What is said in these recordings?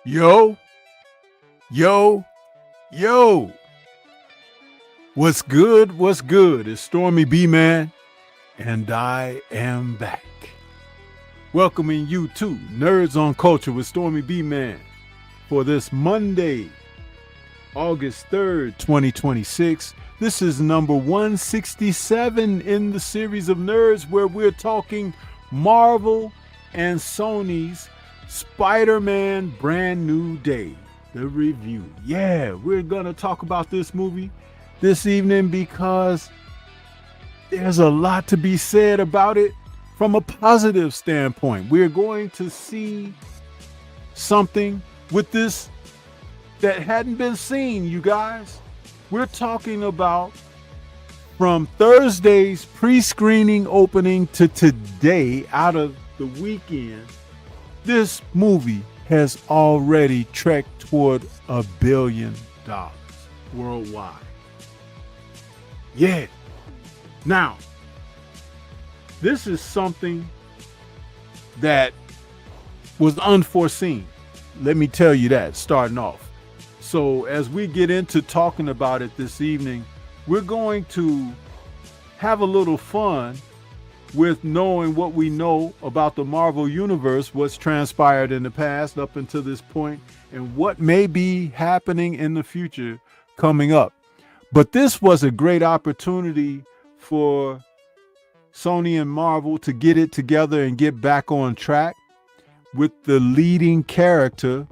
Yo, yo, yo. What's good? What's good? It's Stormybman, and I am back. Welcoming you to Nerds on Culture with Stormybman for this Monday, August 3rd, 2026. This is number 167 in the series of Nerds where we're talking Marvel and Sony's Spider-Man Brand New Day, the review. Yeah, we're going to talk about this movie this evening because there's a lot to be said about it from a positive standpoint. We're going to see something with this that hadn't been seen, you guys. We're talking about from Thursday's pre-screening opening to today, out of the weekend, this movie has already trekked toward $1 billion worldwide. Yeah. Now, this is something that was unforeseen. Let me tell you that starting off. So as we get into talking about it this evening, we're going to have a little fun with knowing what we know about the Marvel Universe, what's transpired in the past up until this point, and what may be happening in the future coming up. But this was a great opportunity for Sony and Marvel to get it together and get back on track with the leading character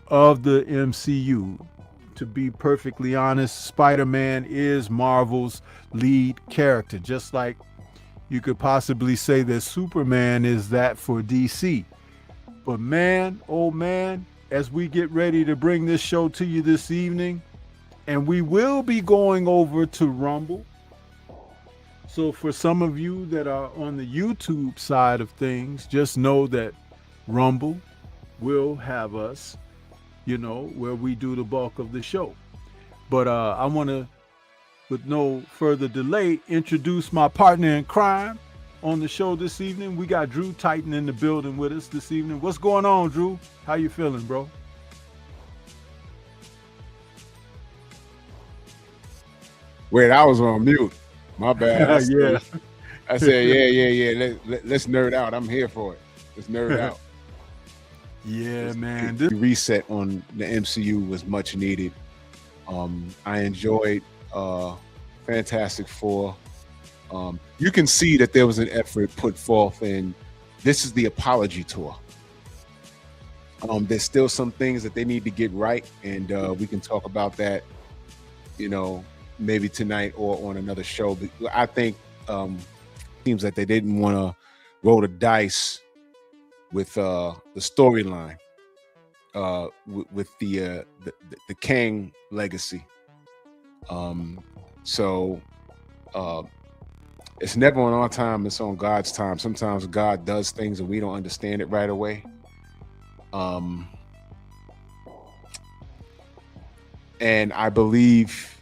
of the MCU. To be perfectly honest, Spider-Man is Marvel's lead character, just like you could possibly say that Superman is that for DC. But man, oh man, as we get ready to bring this show to you this evening, and we will be going over to Rumble. So for some of you that are on the YouTube side of things, just know that Rumble will have us, where we do the bulk of the show. But I want to, with no further delay, introduce my partner in crime on the show this evening. We got Drew Titan in the building with us this evening. What's going on, Drew? How you feeling, bro? Wait, I was on mute. My bad. Yeah. I said, yeah. Let's nerd out. I'm here for it. Let's nerd out. Yeah, man. The reset on the MCU was much needed. I enjoyed Fantastic Four. You can see that there was an effort put forth, and this is the apology tour. There's still some things that they need to get right, and we can talk about that, maybe tonight or on another show. But I think seems that they didn't want to roll the dice with the storyline, with the Kang legacy. So it's never on our time, it's on God's time. Sometimes God does things and we don't understand it right away. And I believe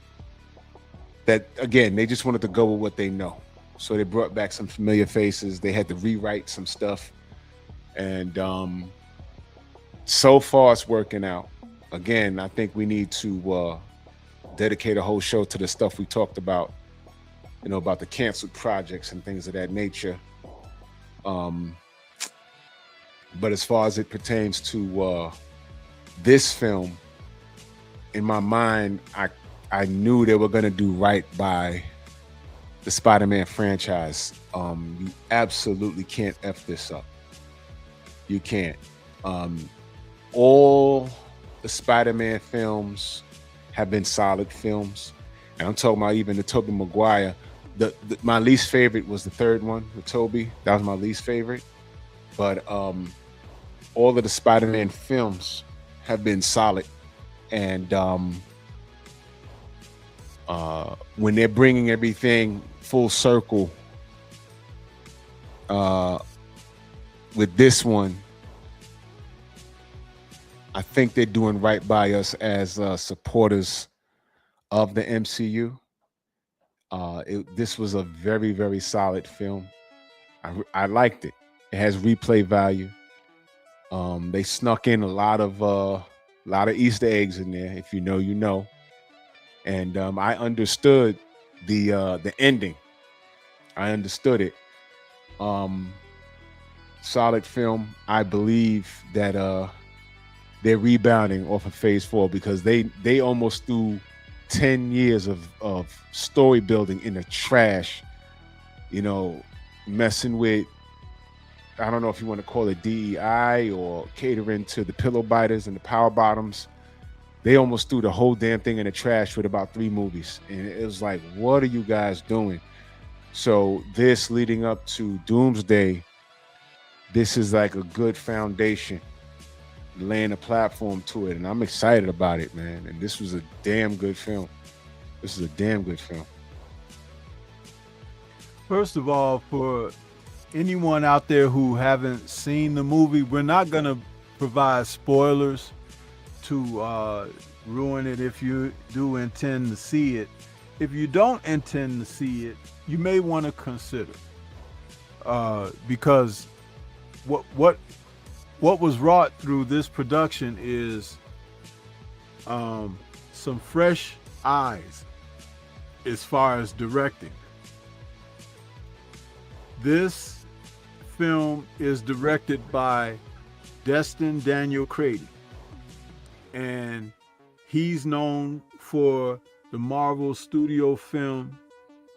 that, again, they just wanted to go with what they know. So they brought back some familiar faces. They had to rewrite some stuff. And so far it's working out. Again, I think we need to dedicate a whole show to the stuff we talked about, about the canceled projects and things of that nature. But as far as it pertains to this film, in my mind, I knew they were going to do right by the Spider-Man franchise. You absolutely can't F this up. You can't. All the Spider-Man films have been solid films. And I'm talking about even the Tobey Maguire. My least favorite was the third one with Tobey. That was my least favorite. But all of the Spider-Man films have been solid. And when they're bringing everything full circle with this one, I think they're doing right by us as supporters of the MCU. This was a very, very solid film. I liked it. It has replay value. They snuck in a lot of Easter eggs in there. If you know, you know. And I understood the ending. I understood it. Solid film. I believe that they're rebounding off of Phase 4 because they almost threw 10 years of story building in the trash, messing with, I don't know if you want to call it DEI or catering to the pillow biters and the power bottoms. They almost threw the whole damn thing in the trash with about 3 movies. And it was like, what are you guys doing? So this leading up to Doomsday, this is like a good foundation, laying a platform to it. And I'm excited about it, man. And this was a damn good film. This is a damn good film. First of all, for anyone out there who haven't seen the movie, we're not going to provide spoilers to ruin it if you do intend to see it. If you don't intend to see it, you may want to consider because what what was wrought through this production is some fresh eyes as far as directing. This film is directed by Destin Daniel Cretton, and he's known for the Marvel Studio film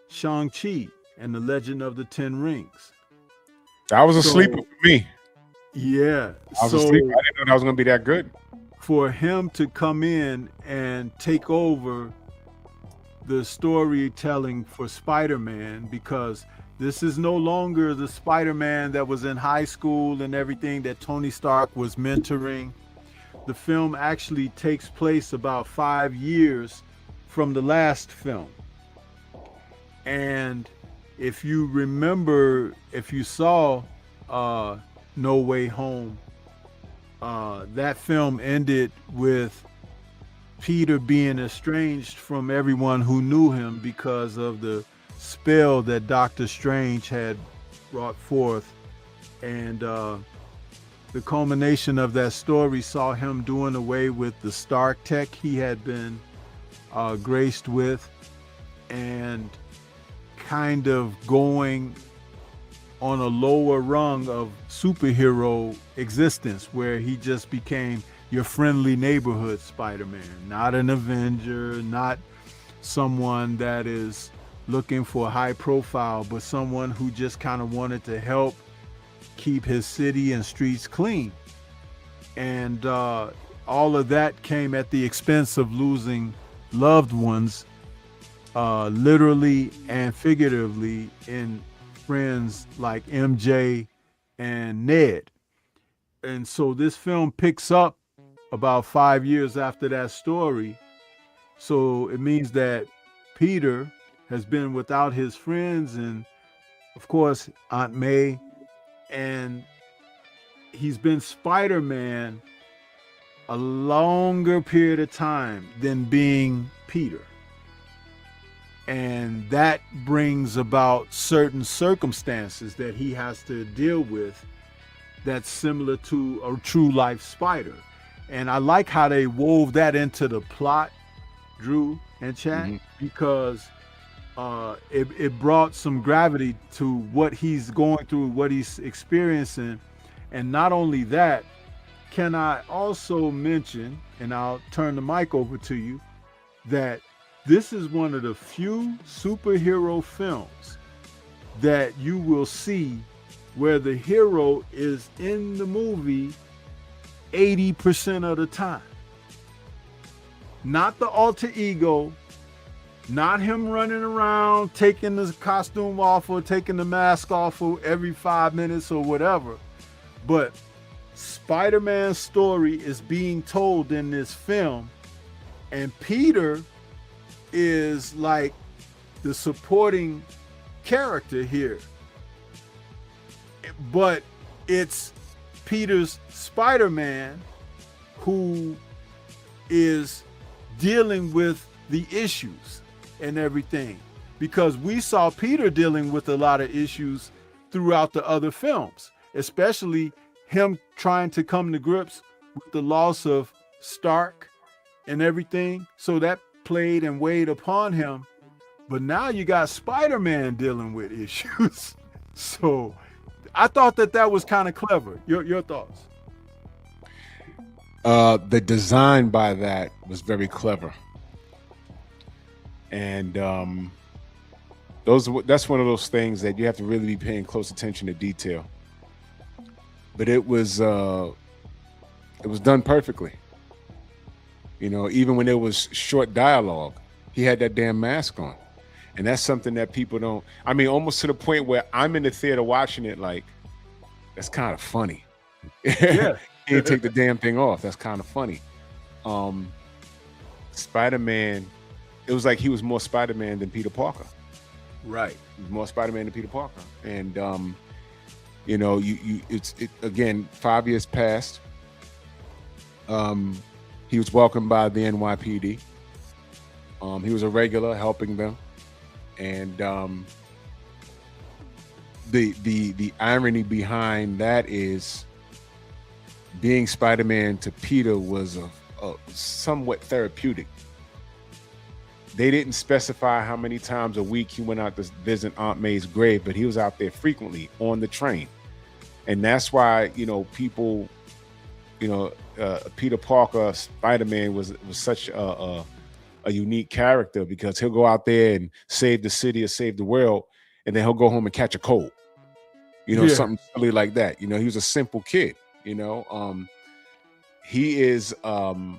Shang-Chi and the Legend of the Ten Rings. I was a sleeper for me. Yeah. I was a sleeper. I didn't know that was going to be that good. For him to come in and take over the storytelling for Spider-Man, because this is no longer the Spider-Man that was in high school and everything that Tony Stark was mentoring. The film actually takes place about 5 years from the last film. And if you remember, if you saw No Way Home, that film ended with Peter being estranged from everyone who knew him because of the spell that Doctor Strange had brought forth. And the culmination of that story saw him doing away with the Stark tech he had been graced with, and kind of going on a lower rung of superhero existence, where he just became your friendly neighborhood Spider-Man, not an Avenger, not someone that is looking for high profile, but someone who just kind of wanted to help keep his city and streets clean. And all of that came at the expense of losing loved ones, literally and figuratively, in friends like MJ and Ned. And so this film picks up about 5 years after that story. So it means that Peter has been without his friends and, of course, Aunt May, and he's been Spider-Man a longer period of time than being Peter. And that brings about certain circumstances that he has to deal with that's similar to a true life spider. And I like how they wove that into the plot, Drew and Chad, because it brought some gravity to what he's going through, what he's experiencing. And not only that, can I also mention, and I'll turn the mic over to you, that this is one of the few superhero films that you will see where the hero is in the movie 80% of the time. Not the alter ego, not him running around taking the costume off or taking the mask off every 5 minutes or whatever, but Spider-Man's story is being told in this film, and Peter is like the supporting character here. But it's Peter's Spider-Man who is dealing with the issues and everything, because we saw Peter dealing with a lot of issues throughout the other films, especially him trying to come to grips with the loss of Stark and everything. So that played and weighed upon him. But now you got Spider-Man dealing with issues. So I thought that was kind of clever. Your thoughts? The design by that was very clever. And that's one of those things that you have to really be paying close attention to detail. But it was done perfectly. You know, even when there was short dialogue, he had that damn mask on. And that's something that people don't, I mean, almost to the point where I'm in the theater watching it like, that's kind of funny. Yeah. He didn't take the damn thing off. That's kind of funny. Spider-Man, it was like he was more Spider-Man than Peter Parker. Right. He was more Spider-Man than Peter Parker. And, you know, it's again, 5 years passed. He was welcomed by the NYPD. He was a regular helping them. And the irony behind that is being Spider-Man to Peter was a somewhat therapeutic. They didn't specify how many times a week he went out to visit Aunt May's grave, but he was out there frequently on the train. And that's why, people, Peter Parker, Spider-Man was such a unique character, because he'll go out there and save the city or save the world, and then he'll go home and catch a cold, something silly like that. He was a simple kid, he is, that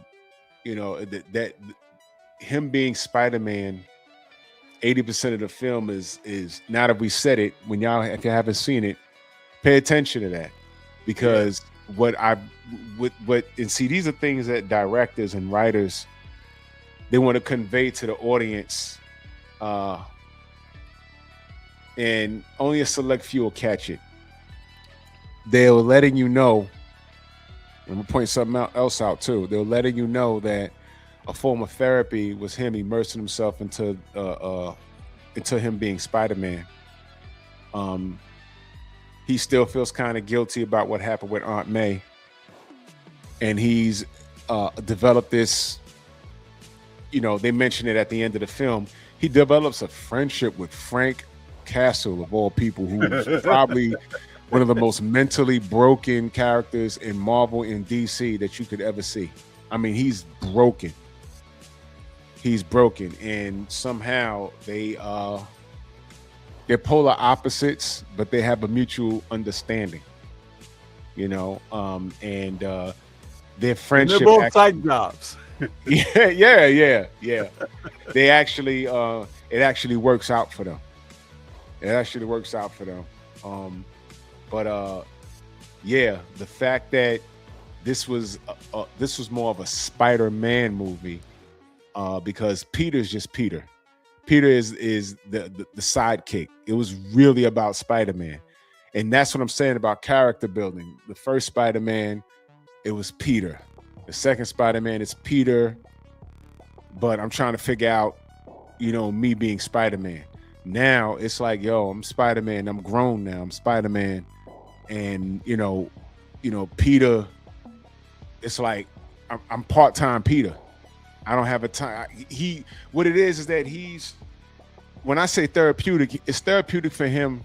him being Spider-Man, 80% of the film is now that we said it, when y'all, if you haven't seen it, pay attention to that, because and see, these are things that directors and writers, they want to convey to the audience, and only a select few will catch it. They're letting you know, I'm gonna point something else out too. They're letting you know that a form of therapy was him immersing himself into him being Spider-Man. He still feels kind of guilty about what happened with Aunt May, and he's developed this. They mention it at the end of the film. He develops a friendship with Frank Castle, of all people, who's probably one of the most mentally broken characters in Marvel and DC that you could ever see. I mean, he's broken. He's broken, and somehow they're polar opposites, but they have a mutual understanding. And their friendship. And they're both side jobs. Yeah. They actually, it actually works out for them. The fact that this was more of a Spider-Man movie, because Peter's just Peter. Peter is the sidekick. It was really about Spider-Man, and that's what I'm saying about character building. The first Spider-Man, it was Peter. The second Spider-Man is Peter, but I'm trying to figure out, me being Spider-Man. Now it's like, I'm Spider-Man. I'm grown now. I'm Spider-Man, and Peter. It's like I'm part-time Peter. I don't have a time. What it is that he's. When I say therapeutic, it's therapeutic for him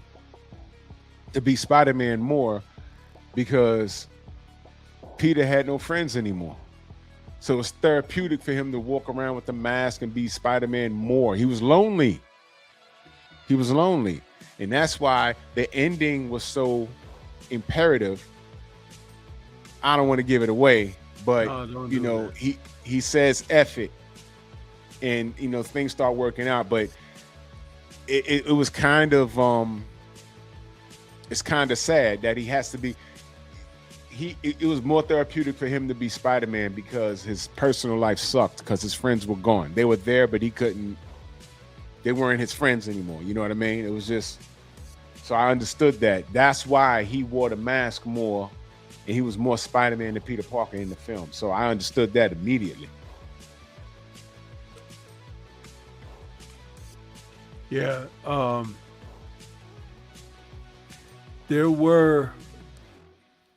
to be Spider-Man more, because Peter had no friends anymore. So it's therapeutic for him to walk around with the mask and be Spider-Man more. He was lonely. And that's why the ending was so imperative. I don't want to give it away, but he says F it, and things start working out. But it was kind of it's kind of sad that he has to be. It was more therapeutic for him to be Spider-Man, because his personal life sucked, because his friends were gone. They were there, but he couldn't. They weren't his friends anymore. You know what I mean? It was just. So I understood that. That's why he wore the mask more, and he was more Spider-Man than Peter Parker in the film. So I understood that immediately. Yeah. There were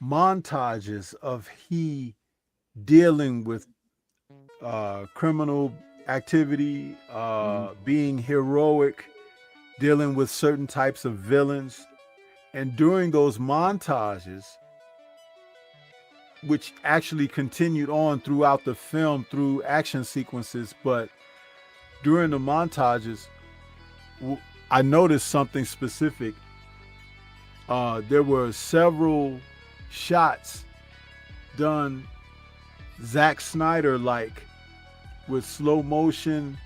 montages of he dealing with criminal activity, being heroic, dealing with certain types of villains. And during those montages, which actually continued on throughout the film through action sequences, but during the montages, I noticed something specific. There were several shots done Zack Snyder like, with slow motion,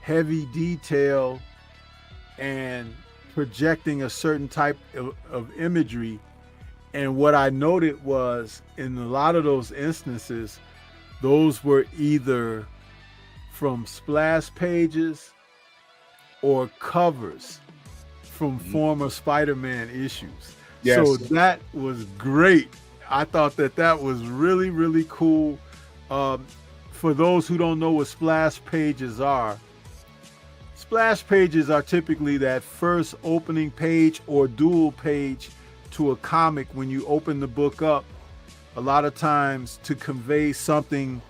heavy detail, and projecting a certain type of imagery. And what I noted was, in a lot of those instances, those were either from splash pages or covers from former Spider-Man issues. Yes. So that was great. I thought that was really, really cool. For those who don't know what splash pages are typically that first opening page or dual page to a comic when you open the book up, a lot of times to convey something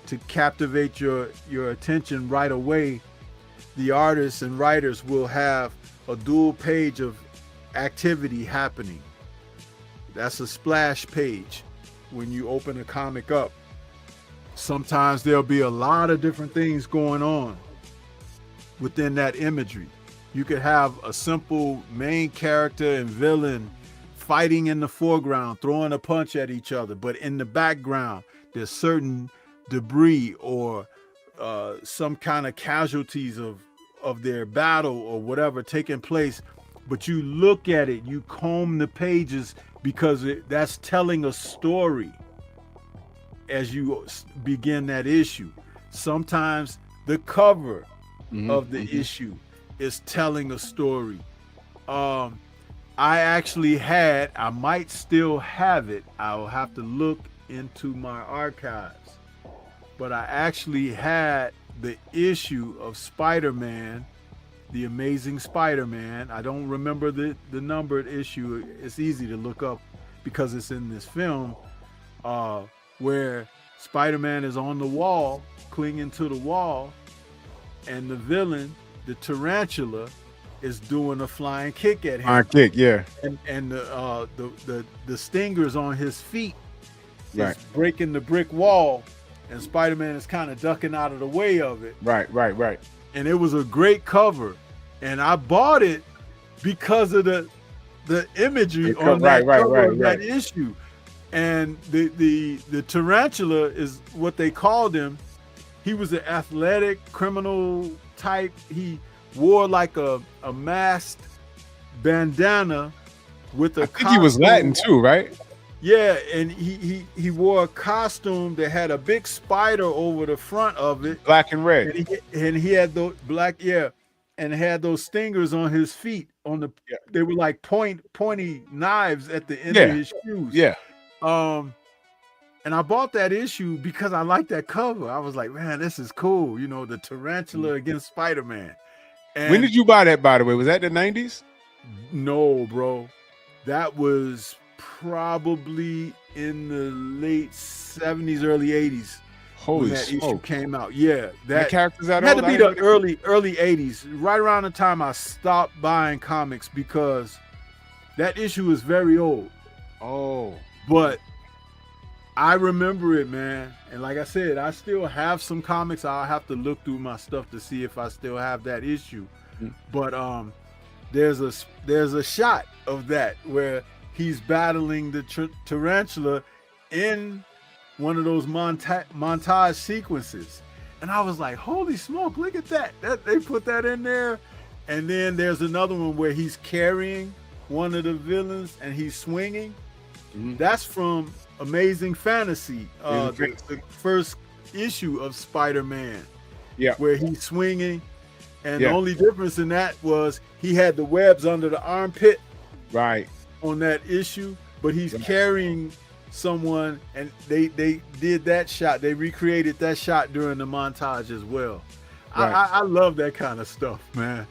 to captivate your attention right away, the artists and writers will have a dual page of activity happening. That's a splash page when you open a comic up. Sometimes there'll be a lot of different things going on within that imagery. You could have a simple main character and villain fighting in the foreground, throwing a punch at each other, but in the background, there's certain debris or some kind of casualties of their battle or whatever taking place. But you look at it, you comb the pages because that's telling a story as you begin that issue. Sometimes the cover of the issue is telling a story. I actually I might still have it. I'll have to look into my archives. But I actually had the issue of Spider-Man, The Amazing Spider-Man. I don't remember the numbered issue. It's easy to look up because it's in this film, where Spider-Man is on the wall, clinging to the wall, and the villain, the tarantula, is doing a flying kick at him. Flying kick, yeah. And the stingers on his feet Right. is breaking the brick wall, and Spider-Man is kind of ducking out of the way of it. Right. And it was a great cover, and I bought it because of the imagery on that cover of that issue. And the tarantula is what they called him. He was an athletic criminal type. He wore like a masked bandana with a I think he was Latin too, right? Yeah, and he wore a costume that had a big spider over the front of it, Black and red. and he had those and had those stingers on his feet. They were like pointy knives at the end of his shoes. Yeah. And I bought that issue because I liked that cover. I was like, man, this is cool. You know, the tarantula against Spider-Man. And When did you buy that, by the way? Was that the 90s? No, bro. That was probably in the late 70s, early 80s. Holy when that issue smoke. came out. Yeah. That character's out had to old? be the early 80s. Right around the time I stopped buying comics because that issue is very old. Oh. But I remember it, man. And like I said, I still have some comics. I'll have to look through my stuff to see if I still have that issue. But there's a shot of that where he's battling the tarantula in one of those montage sequences. And I was like, holy smoke, look at that. They put that in there. And then there's another one where he's carrying one of the villains and he's swinging. That's from Amazing Fantasy, the first issue of Spider-Man, where he's swinging, and the only difference in that was he had the webs under the armpit, right, on that issue, but he's carrying someone, and they did that shot. They recreated that shot during the montage as well. I love that kind of stuff, man.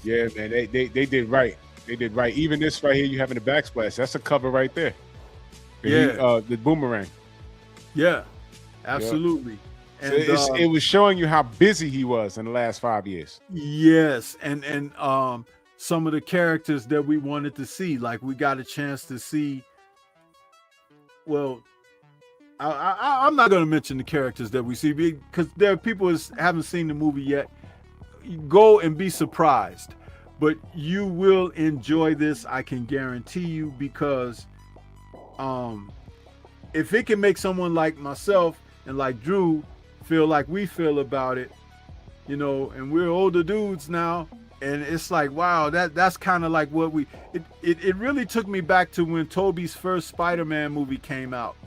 Yeah, man, they did right. They did right. Even this right here, you having the backsplash. That's a cover right there. The boomerang. Yeah, absolutely. And so it was showing you how busy he was in the last 5 years. Yes, and some of the characters that we wanted to see, like we got a chance to see. Well, I'm not going to mention the characters that we see because there are people who haven't seen the movie yet. Go and be surprised, but you will enjoy this. I can guarantee you, because if it can make someone like myself and like Drew feel like we feel about it, you know, and we're older dudes now, and it's like, wow, that's kind of like what it really took me back to when Tobey's first Spider-Man movie came out,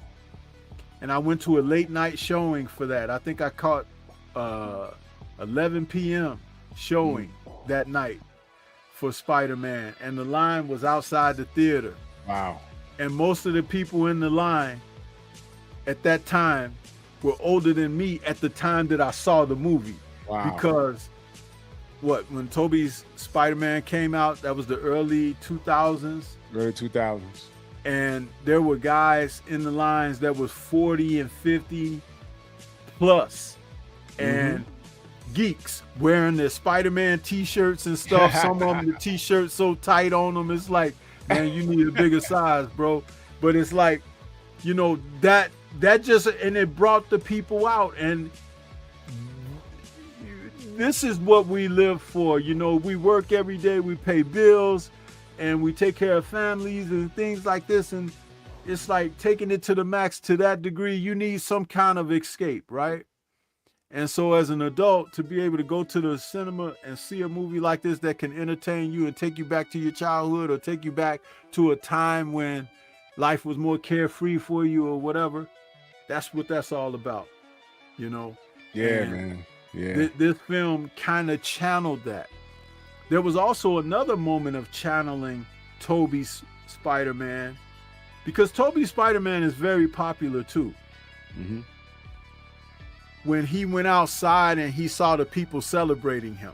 and I went to a late night showing for that. I think I caught 11 p.m. showing that night for Spider-Man, and the line was outside the theater. Wow. And most of the people in the line at that time were older than me at the time that I saw the movie. Wow. Because when Tobey's Spider-Man came out, that was the early 2000s. Early 2000s. and there were guys in the lines that was 40 and 50 plus, Mm-hmm. and geeks wearing their Spider-Man t-shirts and stuff. Some of them, the t-shirts so tight on them, it's like, man, you need a bigger size, bro. But it's like, you know, that just, and it brought the people out. And this is what we live for. You know, we work every day, we pay bills, and we take care of families and things like this. And it's like taking it to the max to that degree. You need some kind of escape, right? And so, as an adult, to be able to go to the cinema and see a movie like this that can entertain you and take you back to your childhood or take you back to a time when life was more carefree for you or whatever, that's what that's all about, you know? Yeah, And man. Yeah. this film kind of channeled that. There was also another moment of channeling Tobey's Spider-Man, because Tobey's Spider-Man is very popular too. Mm-hmm. When he went outside and he saw the people celebrating him,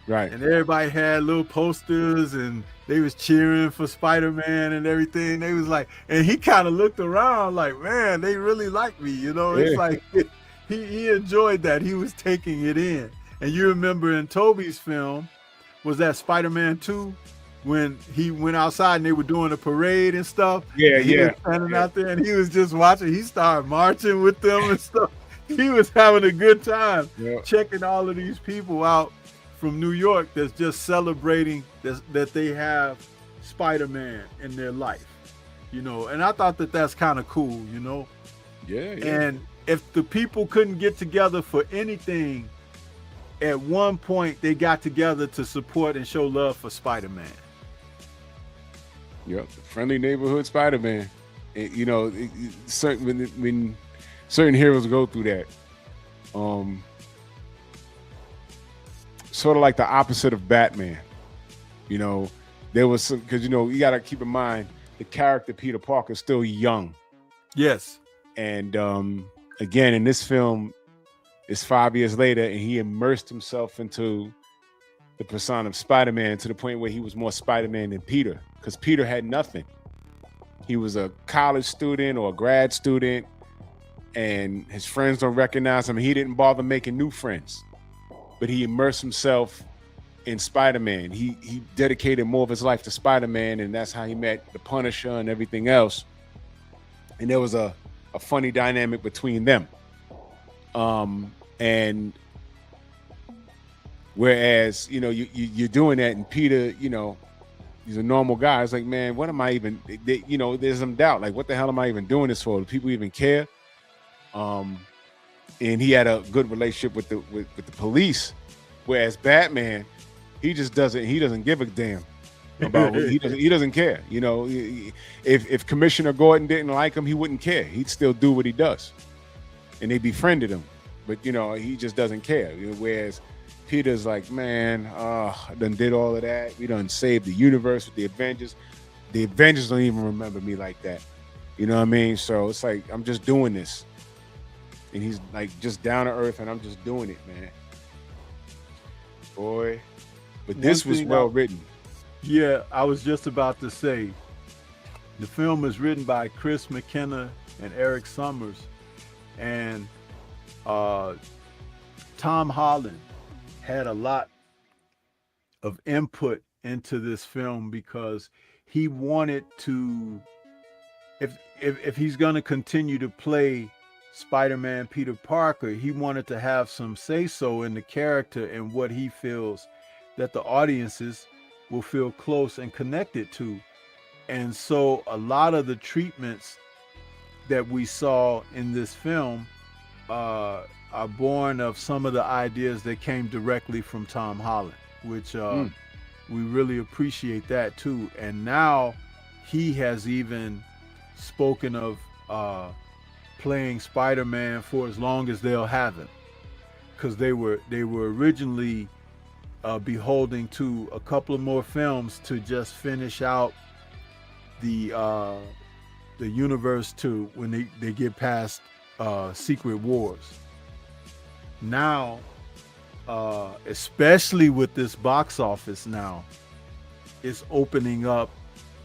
Right. and everybody had little posters and they was cheering for Spider-Man and everything. They was like, and he kind of looked around like, man, they really like me, you know? It's Yeah. like he enjoyed that. He was taking it in. And you remember in Tobey's film, was that Spider-Man 2, when he went outside and they were doing a parade and stuff? Yeah, And he yeah. was standing out there and he was just watching. He started marching with them and stuff. He was having a good time Yeah. checking all of these people out from New York that's just celebrating that they have Spider-Man in their life, you know. And I thought that that's kind of cool, you know. Yeah. Yeah. And if the people couldn't get together for anything, at one point they got together to support and show love for Spider-Man. Yep. Friendly neighborhood Spider-Man. You know, certain when certain heroes go through that, sort of like the opposite of Batman. You know, there was some, because you know you got to keep in mind the character Peter Parker is still young, Yes. and again in this film, it's 5 years later, and he immersed himself into the persona of Spider-Man to the point where he was more Spider-Man than Peter, because Peter had nothing. He was a college student or a grad student, and his friends don't recognize him. He didn't bother making new friends, but he immersed himself in Spider-Man. He dedicated more of his life to Spider-Man, and that's how he met the Punisher and everything else. And there was a funny dynamic between them. And whereas, you know, you're doing that, and Peter, you know, he's a normal guy. It's like, man, what am I even, you know, there's some doubt. Like, what the hell am I even doing this for? Do people even care? And he had a good relationship with the police. Whereas Batman, he doesn't give a damn about he doesn't care. You know, if Commissioner Gordon didn't like him, he wouldn't care. He'd still do what he does. And they befriended him. But you know, he just doesn't care. Whereas Peter's like, man, I done did all of that. We done saved the universe with the Avengers. The Avengers don't even remember me like that. You know what I mean? So it's like, I'm just doing this. And he's like just down to earth, and I'm just doing it, man. Boy. But this was well written. Yeah, I was just about to say, the film is written by Chris McKenna and Eric Summers, and Tom Holland had a lot of input into this film because he wanted to, if he's going to continue to play Spider-Man Peter Parker, he wanted to have some say-so in the character and what he feels that the audiences will feel close and connected to. And so a lot of the treatments that we saw in this film are born of some of the ideas that came directly from Tom Holland, which we really appreciate that too. And now he has even spoken of playing Spider-Man for as long as they'll have him, because they were originally beholding to a couple of more films to just finish out the universe to when they get past Secret Wars. Now, especially with this box office now, it's opening up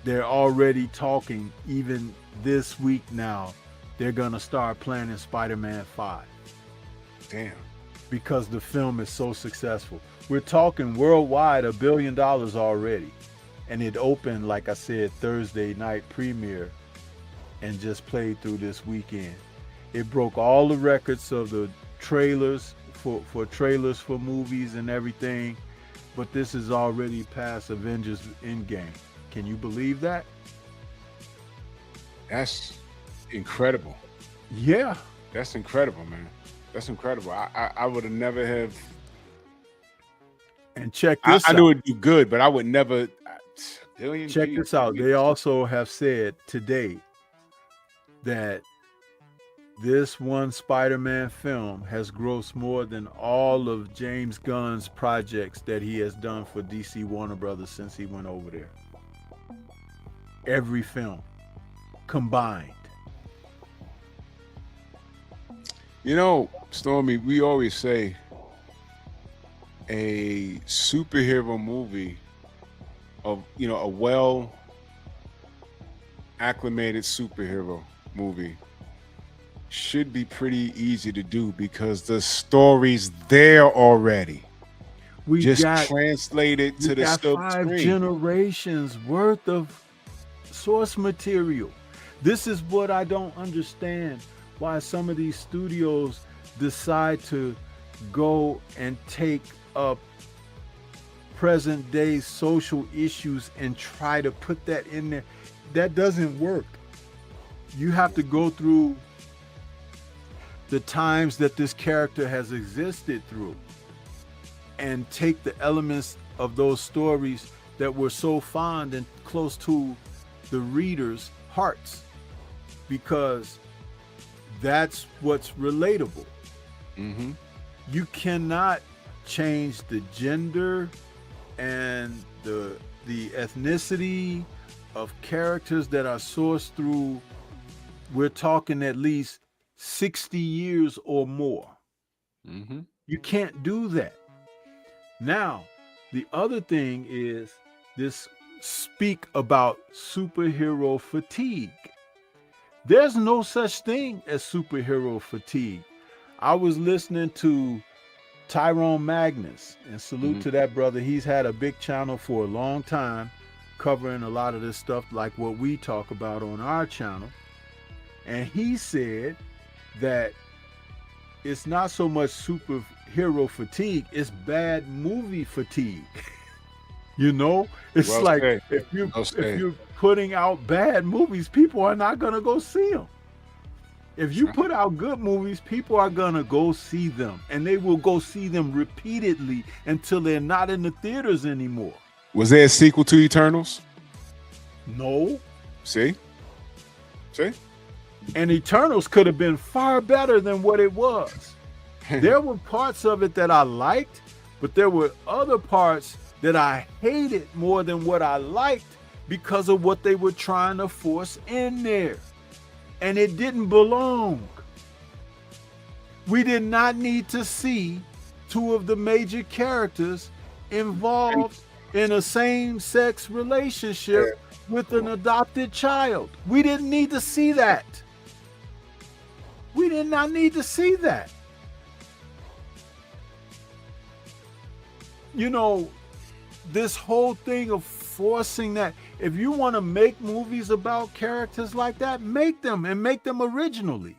they're already talking, even this week now, they're going to start planning Spider-Man 5 Damn. because the film is so successful. We're talking worldwide $1 billion already. And it opened, like I said, Thursday night premiere and just played through this weekend. It broke all the records of the trailers for trailers for movies and everything. But this is already past Avengers Endgame. Can you believe that? That's incredible. Yeah. That's incredible, man. That's incredible. I would have never have. And check this out. I knew it'd do good, but I would never. Billion. Check this out. They also have said today that this one Spider-Man film has grossed more than all of James Gunn's projects that he has done for DC Warner Brothers since he went over there. Every film combined. You know, Stormy, we always say a superhero movie of, you know, a well acclimated superhero movie should be pretty easy to do because the story's there already. We just got translated to the still 5 screen. generations worth of source material. This is what I don't understand, why some of these studios decide to go and take up present day social issues and try to put that in there. That doesn't work. You have to go through the times that this character has existed through and take the elements of those stories that were so fond and close to the readers' hearts, because that's what's relatable. Mm-hmm. You cannot change the gender and the ethnicity of characters that are sourced through, we're talking at least 60 years or more. Mm-hmm. You can't do that. Now, the other thing is this speak about superhero fatigue. There's no such thing as superhero fatigue. I was listening to Tyrone Magnus, and salute to that brother. He's had a big channel for a long time, covering a lot of this stuff like what we talk about on our channel. And he said that it's not so much superhero fatigue, it's bad movie fatigue. You know, it's Well like said. if Well said. you're putting out bad movies, people are not gonna go see them. If you put out good movies, people are gonna go see them, and they will go see them repeatedly until they're not in the theaters anymore. Was there a sequel to Eternals? No. See? And Eternals could have been far better than what it was. There were parts of it that I liked, but there were other parts that I hated more than what I liked because of what they were trying to force in there. And it didn't belong. We did not need to see 2 of the major characters involved in a same-sex relationship with an adopted child. We didn't need to see that. We did not need to see that. You know, this whole thing of forcing that, if you want to make movies about characters like that, make them, and make them originally.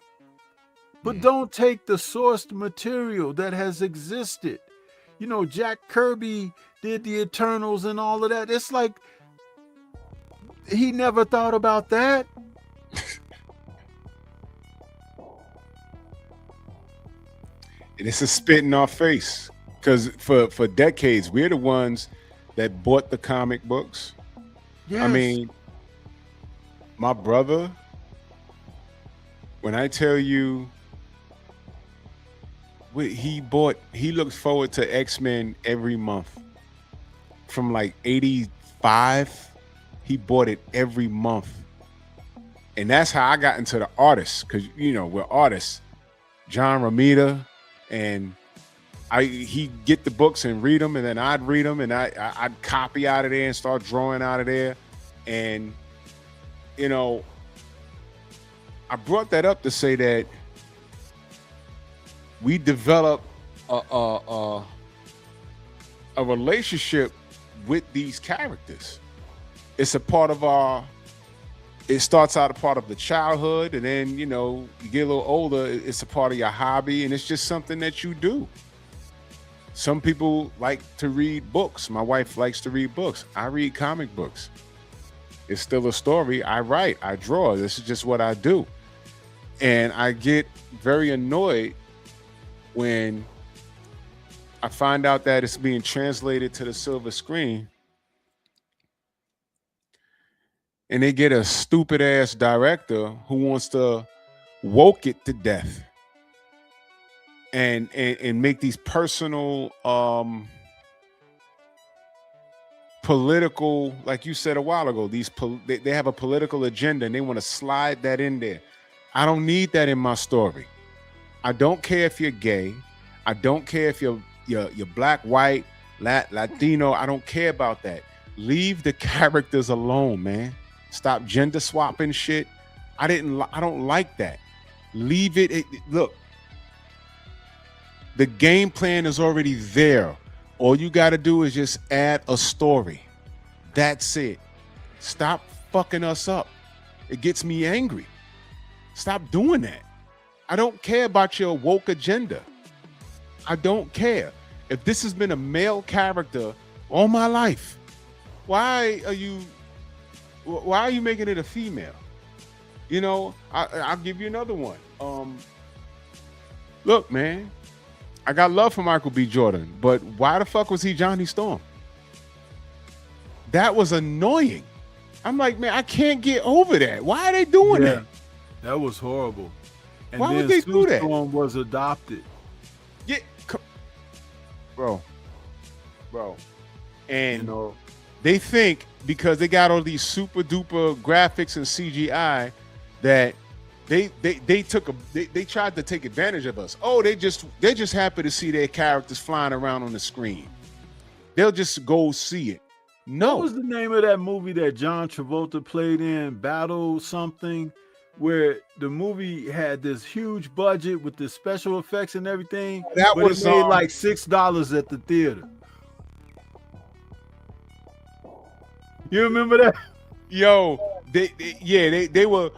But don't take the sourced material that has existed. You know, Jack Kirby did the Eternals and all of that. It's like he never thought about that. And it's a spit in our face. Because for decades, we're the ones that bought the comic books. Yes. I mean, my brother, when I tell you, he looks forward to X-Men every month. From like 85, he bought it every month. And that's how I got into the artists, because, you know, we're artists. John Romita, and he'd get the books and read them, and then I'd read them, and I'd copy out of there and start drawing out of there. And you know, I brought that up to say that we develop a relationship with these characters. It's a part of our. It starts out a part of the childhood, and then you get a little older. It's a part of your hobby, and it's just something that you do. Some people like to read books. My wife likes to read books. I read comic books. It's still a story. I write, I draw. This is just what I do. And I get very annoyed when I find out that it's being translated to the silver screen and they get a stupid ass director who wants to woke it to death and make these personal political, like you said a while ago, they have a political agenda and they want to slide that in there. I don't need that in my story. I don't care if you're gay. I don't care if you're black, white, Latino. I don't care about that. Leave the characters alone, man. Stop gender swapping shit. I don't like that. Leave it. Look, the game plan is already there. All you got to do is just add a story. That's it. Stop fucking us up. It gets me angry. Stop doing that. I don't care about your woke agenda. I don't care. If this has been a male character all my life, why are you making it a female? I'll give you another one. Look, man, I got love for Michael B. Jordan, but why the fuck was he Johnny Storm? That was annoying. I'm like, man, I can't get over that. Why are they doing that? That was horrible. And why would they do that? Storm was adopted. Yeah, bro. And they think because they got all these super duper graphics and CGI that they tried to take advantage of us. Oh, they're just happy to see their characters flying around on the screen. They'll just go see it. No. What was the name of that movie that John Travolta played in? Battle something, where the movie had this huge budget with the special effects and everything. That but was it made like $6 at the theater. You remember that? Yo, they were.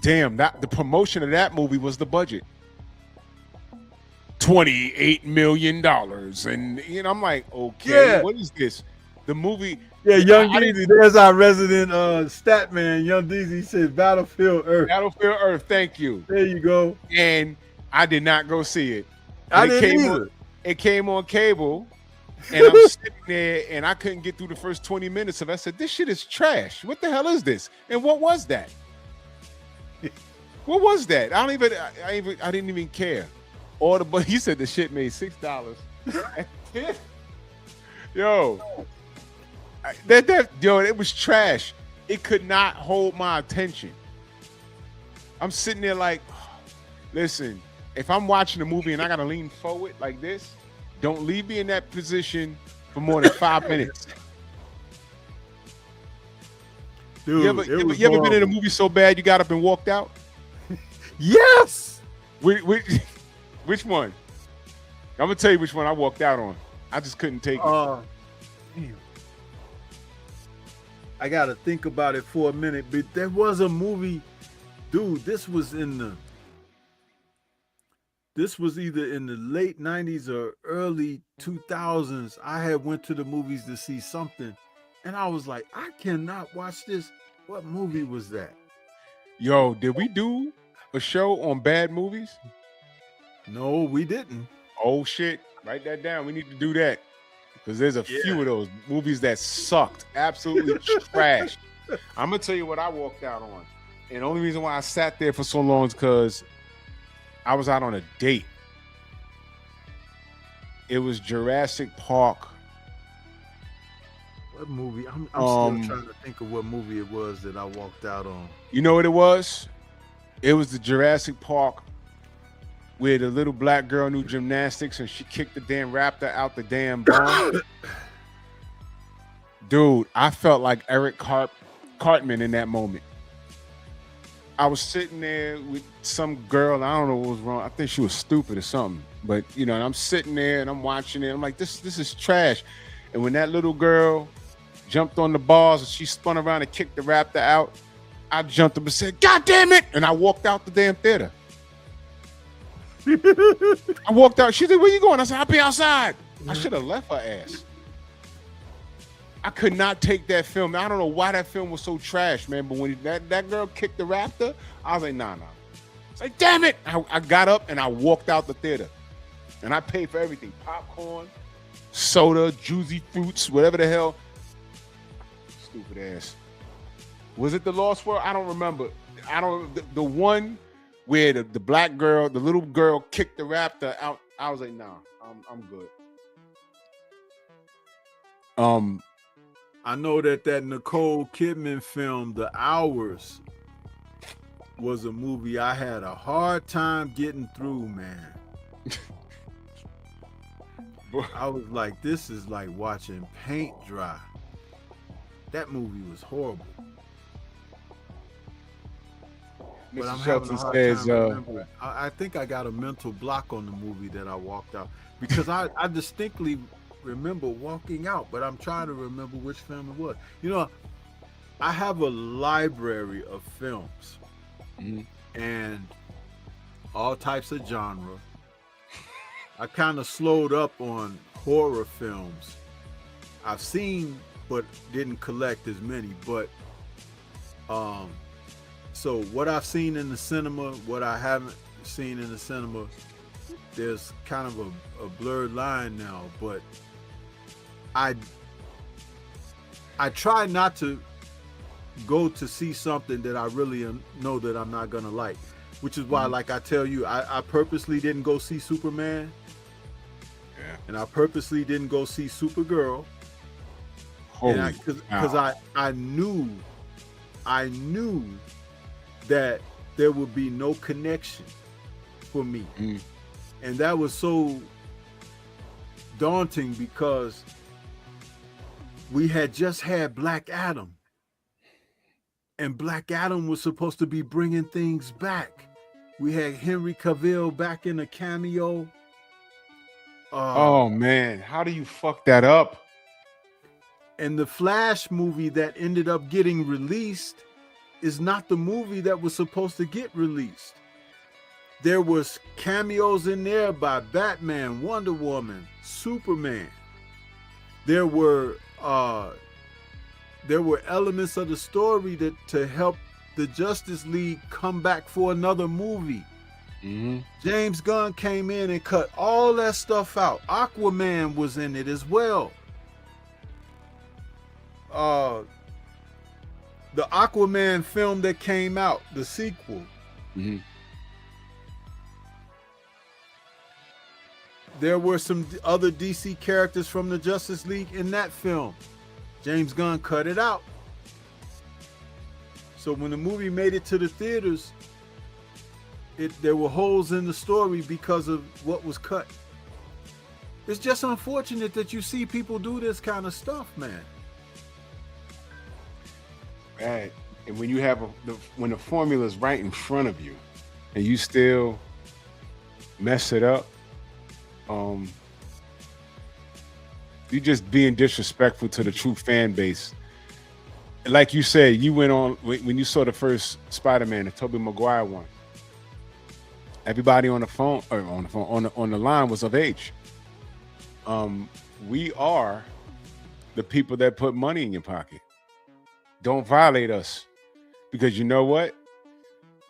Damn, the promotion of that movie was the budget. $28 million, and I'm like, okay, what is this? The movie. Yeah, Young Deezy. There's our resident stat man. Young Deezy says Battlefield Earth. Battlefield Earth. Thank you. There you go. And I did not go see it. I didn't either. It came on cable, and I'm sitting there, and I couldn't get through the first 20 minutes of it. I said, this shit is trash. What the hell is this? And what was that? What was that? I didn't even care. But he said the shit made $6. Yo. It was trash. It could not hold my attention. I'm sitting there like, listen, if I'm watching a movie and I gotta lean forward like this, don't leave me in that position for more than 5 minutes. Dude, you ever been in a movie so bad you got up and walked out? Yes. Which one? I'm gonna tell you which one I walked out on. I just couldn't take it. Damn. I gotta think about it for a minute, but there was a movie, dude. This was either in the late 90s or early 2000s. I had went to the movies to see something, and I was like, I cannot watch this. What movie was that? Yo, did we do a show on bad movies? No, we didn't. Oh shit! Write that down. We need to do that. Because there's a few of those movies that sucked, absolutely trash. I'm gonna tell you what I walked out on, and the only reason why I sat there for so long is because I was out on a date. It was Jurassic Park. What movie? I'm still trying to think of what movie it was that I walked out on. You know what it was? It was the Jurassic Park where the little black girl knew gymnastics and she kicked the damn raptor out the damn barn. Dude, I felt like Cartman in that moment. I was sitting there with some girl. I don't know what was wrong. I think she was stupid or something. But you know, and I'm sitting there and I'm watching it. I'm like, this is trash. And when that little girl jumped on the bars and she spun around and kicked the raptor out, I jumped up and said, "God damn it!" And I walked out the damn theater. I walked out. She said, "Where you going?" I said, "I'll be outside." I should have left her ass. I could not take that film. I don't know why that film was so trash, man. But when that girl kicked the raptor, I was like, nah. It's like, damn it. I got up and I walked out the theater. And I paid for everything. Popcorn, soda, juicy fruits, whatever the hell. Stupid ass. Was it The Lost World? I don't remember. The one where the black girl, the little girl kicked the raptor out. I was like, nah, I'm good. I know that Nicole Kidman film, The Hours, was a movie I had a hard time getting through, man. I was like, this is like watching paint dry. That movie was horrible. But I'm having a hard time remembering. I think I got a mental block on the movie that I walked out because I distinctly remember walking out, but I'm trying to remember which film it was. You know, I have a library of films and all types of genre. I kind of slowed up on horror films. I've seen but didn't collect as many, but so what I've seen in the cinema, what I haven't seen in the cinema, there's kind of a blurred line now, but I try not to go to see something that I really know that I'm not gonna like, which is why, like I tell you, I purposely didn't go see Superman, and I purposely didn't go see Supergirl, because I knew that there would be no connection for me, and that was so daunting because we had just had Black Adam, and Black Adam was supposed to be bringing things back. We had Henry Cavill back in a cameo. Oh man, how do you fuck that up? And the Flash movie that ended up getting released is not the movie that was supposed to get released. There was cameos in there by Batman, Wonder Woman, Superman. There were elements of the story to help the Justice League come back for another movie. James Gunn came in and cut all that stuff out. Aquaman was in it as well. The Aquaman film that came out, the sequel. There were some other DC characters from the Justice League in that film. James Gunn cut it out. So when the movie made it to the theaters, there were holes in the story because of what was cut. It's just unfortunate that you see people do this kind of stuff, man. Right. And when you have when the formula is right in front of you, and you still mess it up, you just being disrespectful to the true fan base. Like you said, you went on when you saw the first Spider-Man, the Tobey Maguire one. Everybody on the line was of age. We are the people that put money in your pocket. Don't violate us, because you know what?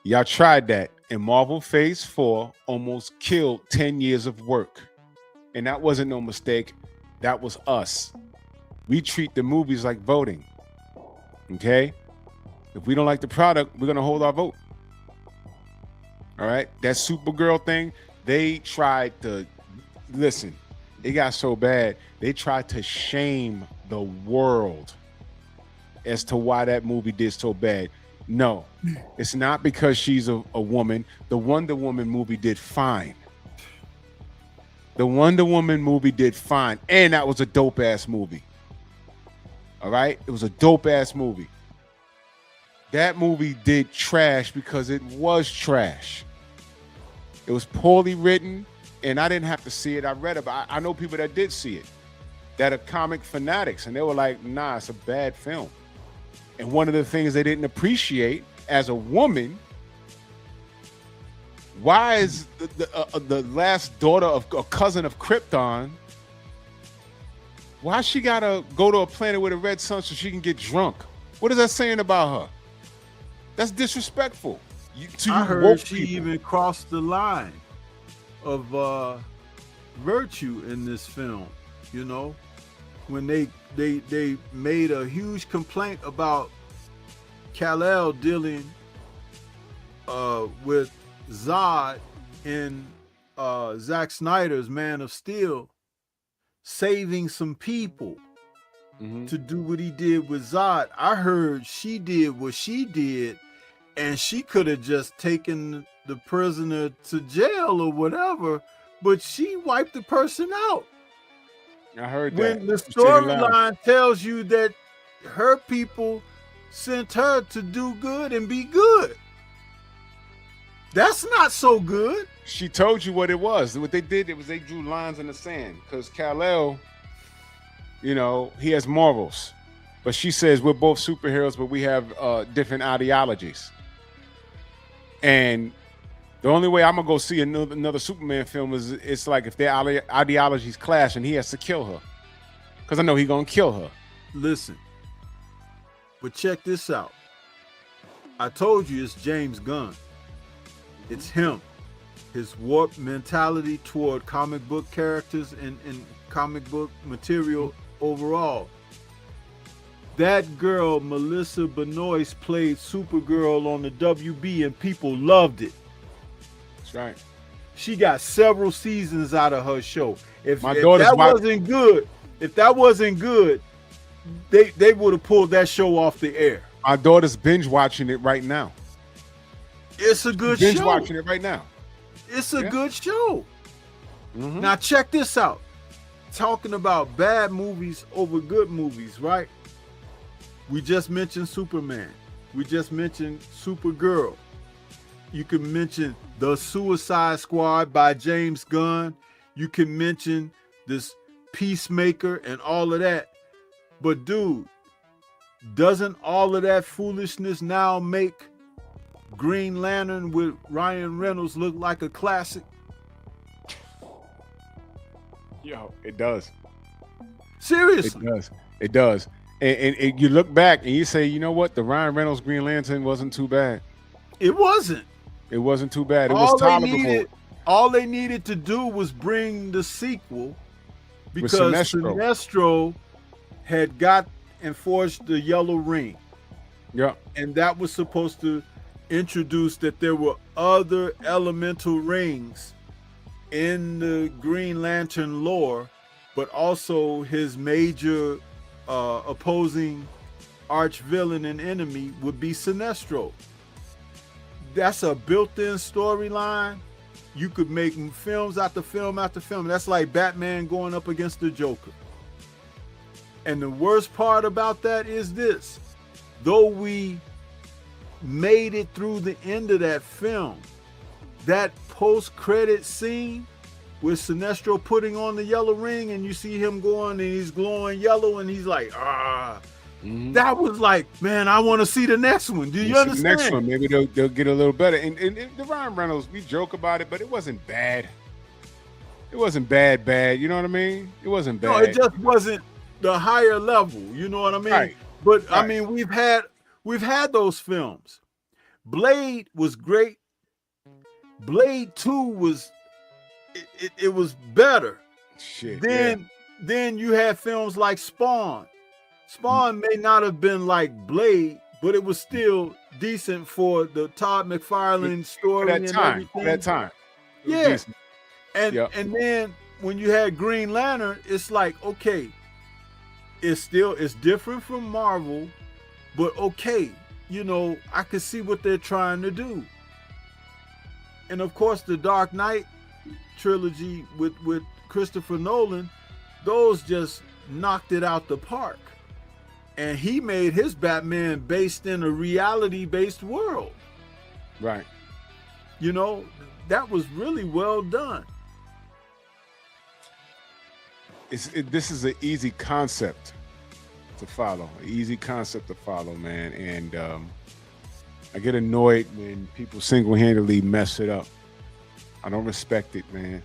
Y'all tried that, and Marvel Phase 4 almost killed 10 years of work. And that wasn't no mistake. That was us. We treat the movies like voting. Okay? If we don't like the product, we're going to hold our vote. All right? That Supergirl thing, they tried to, listen, it got so bad, they tried to shame the world as to why that movie did so bad. No, it's not because she's a woman. The Wonder Woman movie did fine. The Wonder Woman movie did fine. And that was a dope ass movie. All right, it was a dope ass movie. That movie did trash because it was trash. It was poorly written, and I didn't have to see it. I read about. I know people that did see it, that are comic fanatics, and they were like, "Nah, it's a bad film." And one of the things they didn't appreciate as a woman, why is the last daughter of a cousin of Krypton? Why she gotta go to a planet with a red sun so she can get drunk? What is that saying about her? That's disrespectful. I heard she even crossed the line of virtue in this film. You know, when they made a huge complaint about Kal-El dealing with Zod in Zack Snyder's Man of Steel, saving some people to do what he did with Zod. I heard she did what she did, and she could have just taken the prisoner to jail or whatever, but she wiped the person out. I heard that. When the storyline tells you that her people sent her to do good and be good, that's not so good. She told you what it was. What they did, was they drew lines in the sand, because Kal-El, you know, he has morals, but she says we're both superheroes, but we have different ideologies. And the only way I'm gonna go see another Superman film is it's like if their ideologies clash and he has to kill her, because I know he's gonna kill her. Listen, but check this out. I told you it's James Gunn. It's him. His warped mentality toward comic book characters and comic book material overall. That girl, Melissa Benoist, played Supergirl on the WB and people loved it. That's right. She got several seasons out of her show. If that wasn't good, they would have pulled that show off the air. My daughter's binge watching it right now. It's a good show. Binge watching it right now. It's a good show. Now check this out. Talking about bad movies over good movies, right? We just mentioned Superman. We just mentioned Supergirl. You can mention The Suicide Squad by James Gunn. You can mention this Peacemaker and all of that. But dude, doesn't all of that foolishness now make Green Lantern with Ryan Reynolds look like a classic? Yo, it does. Seriously. It does. And you look back and you say, you know what? The Ryan Reynolds Green Lantern wasn't too bad. It wasn't. It wasn't too bad. It was tolerable. All they needed to do was bring the sequel, because Sinestro had got and forged the yellow ring. Yeah. And that was supposed to introduce that there were other elemental rings in the Green Lantern lore, but also his major opposing arch villain and enemy would be Sinestro. That's a built-in storyline. You could make films after film after film. That's like Batman going up against the Joker. And the worst part about that is this: though we made it through the end of that film, that post-credit scene with Sinestro putting on the yellow ring and you see him going and he's glowing yellow and he's like, that was like, man, I want to see the next one. Do you understand? The next one, maybe they'll get a little better. And the Ryan Reynolds, we joke about it, but it wasn't bad. It wasn't bad. You know what I mean? It wasn't bad. No, it just wasn't the higher level. You know what I mean? Right. But right. I mean, we've had those films. Blade was great. Blade 2 was it was better. Shit. Then you had films like Spawn. Spawn may not have been like Blade, but it was still decent for the Todd McFarlane story at that time. Yeah. And then when you had Green Lantern, it's like, okay, it's different from Marvel, but okay, you know, I could see what they're trying to do. And of course, the Dark Knight trilogy with Christopher Nolan, those just knocked it out the park. and he made his Batman based in a reality-based world. Right. You know, that was really well done. This is an easy concept to follow. An easy concept to follow, man. And I get annoyed when people single-handedly mess it up. I don't respect it, man.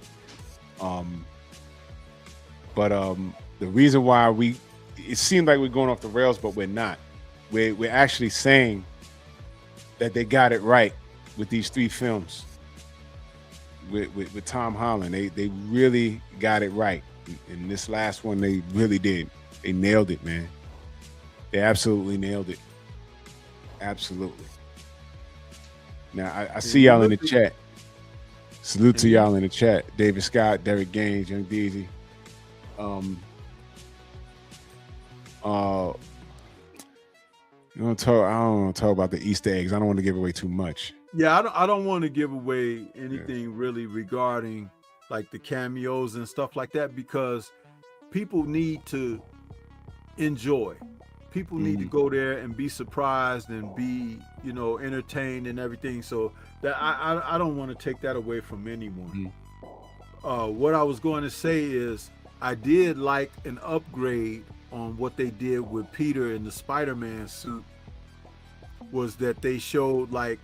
But the reason why it seemed like we're going off the rails, but we're not. We're actually saying that they got it right with these 3 films. With Tom Holland, they really got it right. In this last one, they really did. They nailed it, man. They absolutely nailed it. Absolutely. Now I see y'all in the chat. Salute to y'all in the chat. David Scott, Derek Gaines, Young Deezy. I don't want to talk about the Easter eggs. I don't want to give away too much. Yeah, I don't want to give away anything really regarding like the cameos and stuff like that, because people need to enjoy. People need to go there and be surprised and be, you know, entertained and everything. So that I don't want to take that away from anyone. What I was going to say is I did like an upgrade on what they did with Peter in the Spider-Man suit, was that they showed like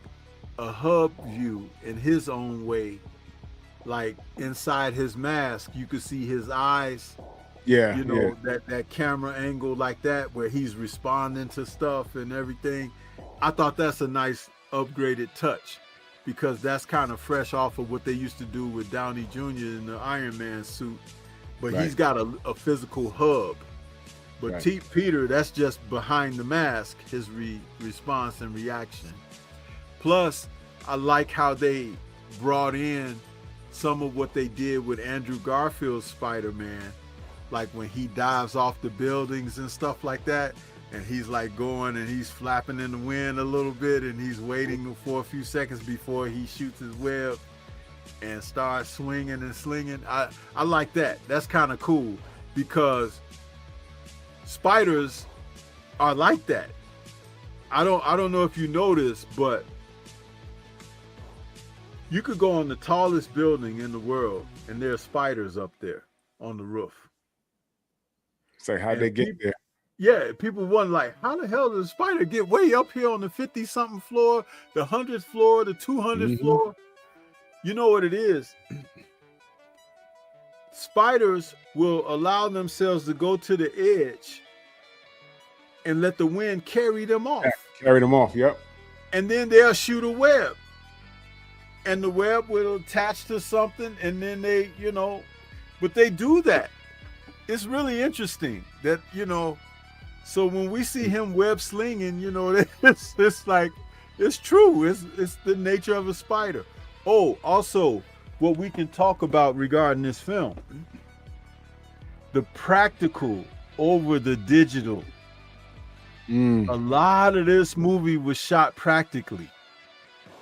a hub view in his own way. Like inside his mask, you could see his eyes. Yeah, you know, that camera angle like that, where he's responding to stuff and everything. I thought that's a nice upgraded touch, because that's kind of fresh off of what they used to do with Downey Jr. in the Iron Man suit. But he's got a physical hub. But Peter, that's just behind the mask, his response and reaction. Plus, I like how they brought in some of what they did with Andrew Garfield's Spider-Man, like when he dives off the buildings and stuff like that, and he's like going and he's flapping in the wind a little bit, and he's waiting for a few seconds before he shoots his web and starts swinging and slinging. I like that. That's kind of cool, because spiders are like that. I don't know if you noticed, but you could go on the tallest building in the world and there's spiders up there on the roof. It's like, how'd they get there? Yeah, people wonder, like, how the hell does a spider get way up here on the 50-something floor, the 100th floor, the 200th floor? You know what it is? Spiders will allow themselves to go to the edge and let the wind carry them off. Carry them off, yep. And then they'll shoot a web. And the web will attach to something, and then they, you know, but they do that. It's really interesting that, you know, so when we see him web slinging, you know, it's like, it's true. It's the nature of a spider. Oh, also, what we can talk about regarding this film, the practical over the digital. A lot of this movie was shot practically,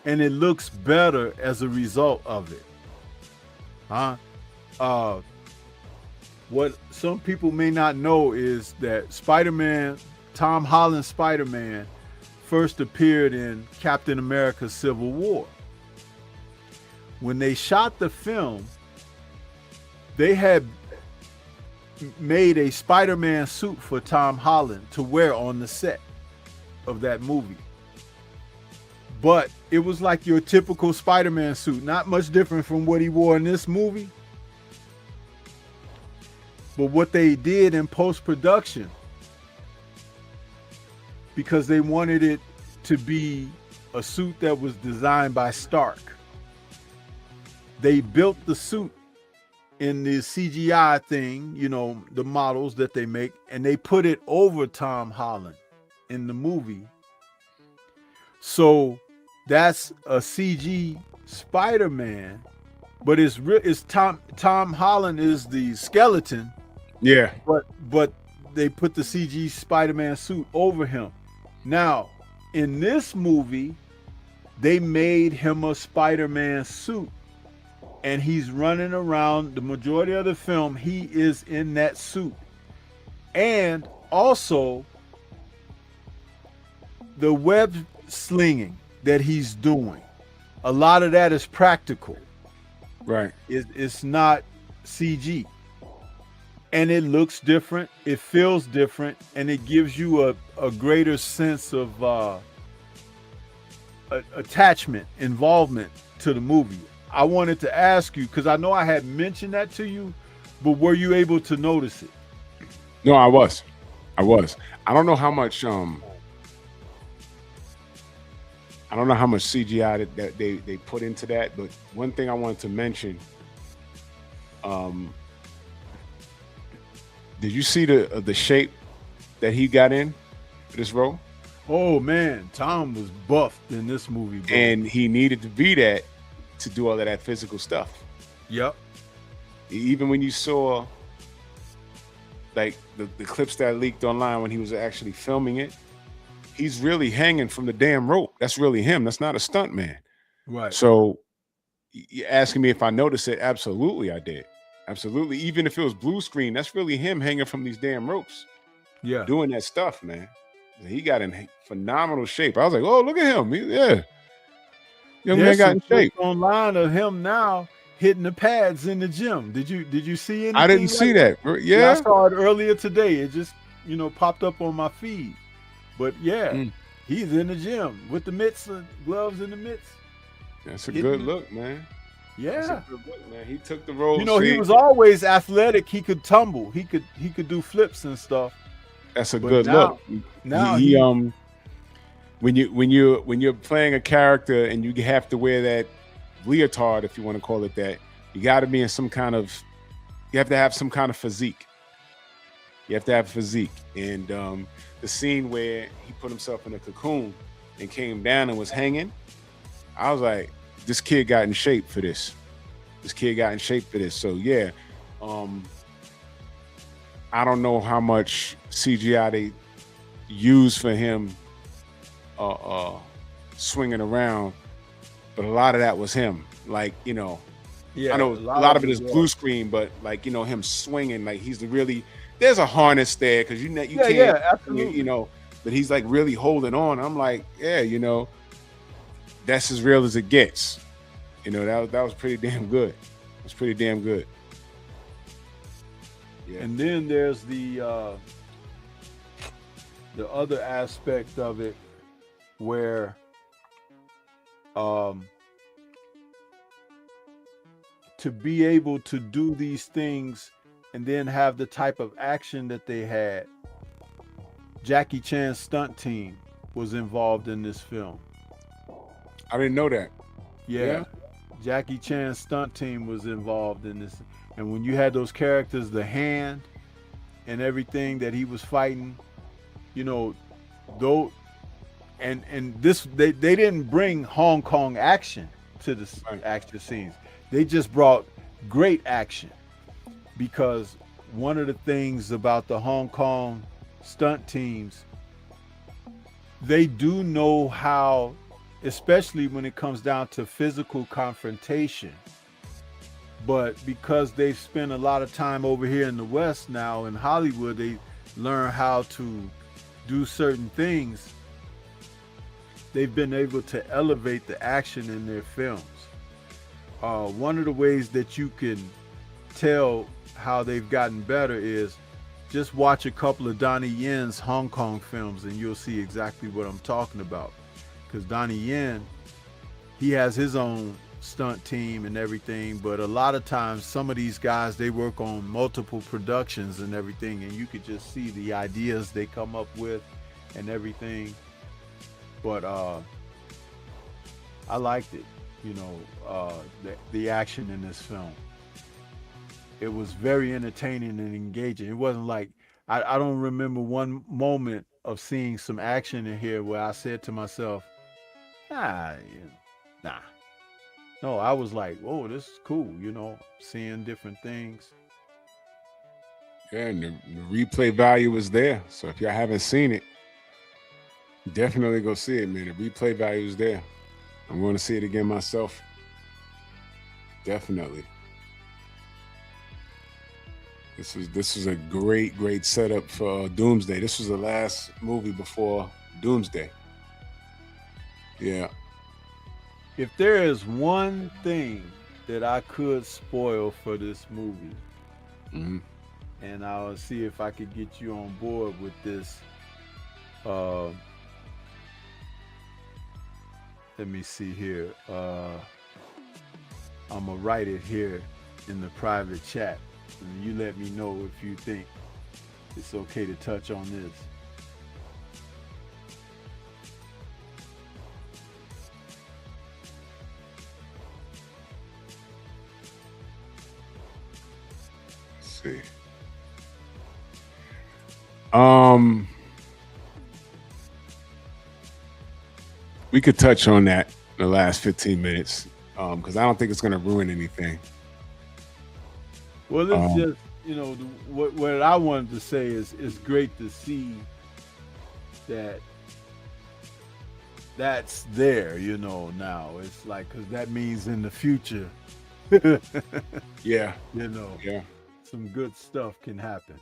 and it looks better as a result of it. What some people may not know is that Spider-Man, Tom Holland's Spider-Man, first appeared in Captain America's Civil War. When they shot the film, they had made a Spider-Man suit for Tom Holland to wear on the set of that movie. But it was like your typical Spider-Man suit, not much different from what he wore in this movie. But what they did in post-production, because they wanted it to be a suit that was designed by Stark, they built the suit in the CGI thing, you know, the models that they make, and they put it over Tom Holland in the movie. So that's a CG Spider-Man, but it's Tom Holland is the skeleton. Yeah. But they put the CG Spider-Man suit over him. Now, in this movie, they made him a Spider-Man suit, and he's running around the majority of the film. He is in that suit. And also, the web slinging that he's doing, a lot of that is practical. Right. It's not CG, and it looks different. It feels different, and it gives you a greater sense of attachment, involvement to the movie. I wanted to ask you because I know I had mentioned that to you, but were you able to notice it? No, I was. I was. I don't know how much I don't know how much CGI that they put into that, but one thing I wanted to mention, did you see the shape that he got in for this role? Oh man, Tom was buffed in this movie, bro. And he needed to be that to do all of that physical stuff. Yep. Even when you saw like the clips that leaked online when he was actually filming it, he's really hanging from the damn rope. That's really him. That's not a stunt man. Right. So you're asking me if I noticed it? Absolutely, I did. Absolutely. Even if it was blue screen, that's really him hanging from these damn ropes, Yeah. doing that stuff, man. He got in phenomenal shape. I was like, oh, look at him. Young man got in shape. Online of him now hitting the pads in the gym. Did you see anything? I didn't see that. Yeah, I saw it earlier today. It just popped up on my feed. But yeah, he's in the gym with the mitts, gloves, and the mitts. That's a good look, man. Yeah, that's a good look, man. He took the role. He was always athletic. He could tumble. He could do flips and stuff. That's a good look. Now when you're playing a character and you have to wear that leotard, if you want to call it that, you got to be in you have to have some kind of physique. You have to have physique. And the scene where he put himself in a cocoon and came down and was hanging, I was like, this kid got in shape for this. So yeah, I don't know how much CGI they use for him swinging around, but a lot of that was him. Like, I know a lot of it is blue screen, but like, him swinging, like there's a harness there because you can't, absolutely. But he's like really holding on. I'm like, yeah, that's as real as it gets. That was pretty damn good. It was pretty damn good. Yeah. And then there's the other aspect of it where to be able to do these things and then have the type of action that they had. Jackie Chan's stunt team was involved in this film. I didn't know that. Yeah. Jackie Chan's stunt team was involved in this. And when you had those characters, the hand and everything that he was fighting, though, and this they didn't bring Hong Kong action to the action scenes. They just brought great action, because one of the things about the Hong Kong stunt teams, they do know how, especially when it comes down to physical confrontation. But because they've spent a lot of time over here in the West now in Hollywood, they learn how to do certain things. They've been able to elevate the action in their films. One of the ways that you can tell how they've gotten better is just watch a couple of Donnie Yen's Hong Kong films and you'll see exactly what I'm talking about. Because Donnie Yen, he has his own stunt team and everything, but a lot of times some of these guys, they work on multiple productions and everything, and you could just see the ideas they come up with and everything. But I liked it, the action in this film. It was very entertaining and engaging. It wasn't like, I don't remember one moment of seeing some action in here where I said to myself, nah. No, I was like, oh, this is cool, seeing different things. Yeah, and the replay value was there. So if y'all haven't seen it, definitely go see it, man. The replay value is there. I'm going to see it again myself. Definitely. This was a great setup for Doomsday. This was the last movie before Doomsday. Yeah. If there is one thing that I could spoil for this movie, Hmm. and I'll see if I could get you on board with this. Uh, let me see here. I'm gonna write it here in the private chat, and you let me know if you think it's okay to touch on this. Let's see. Um, we could touch on that in the last 15 minutes, because I don't think it's going to ruin anything. Well, it's Um, just what I wanted to say is it's great to see that that's there. Now it's like because that means in the future, yeah, you know, yeah. some good stuff can happen.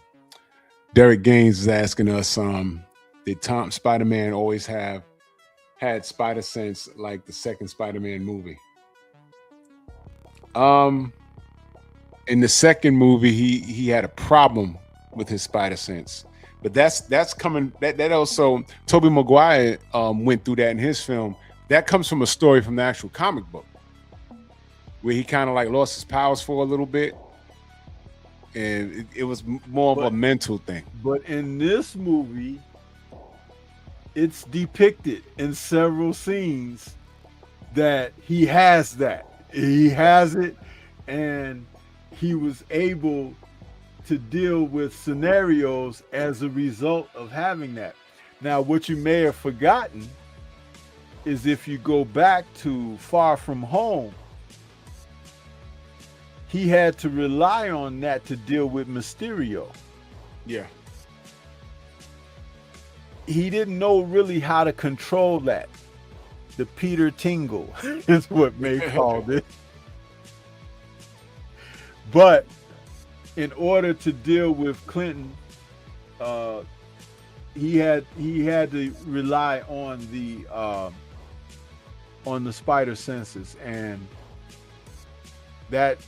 Derek Gaines is asking us, did Tom Spider-Man always had spider sense like the second Spider-Man movie? Um, in the second movie, he had a problem with his spider sense, but that's coming. That also Tobey Maguire went through that in his film. That comes from a story from the actual comic book, where he kind of like lost his powers for a little bit, and it was more of a But mental thing. but in this movie, it's depicted in several scenes that he has that. He has it, and he was able to deal with scenarios as a result of having that. Now, what you may have forgotten is if you go back to Far From Home, he had to rely on that to deal with Mysterio. Yeah, He didn't know really how to control that. The Peter Tingle is what May called it. But in order to deal with Clinton, he had to rely on the spider senses, and that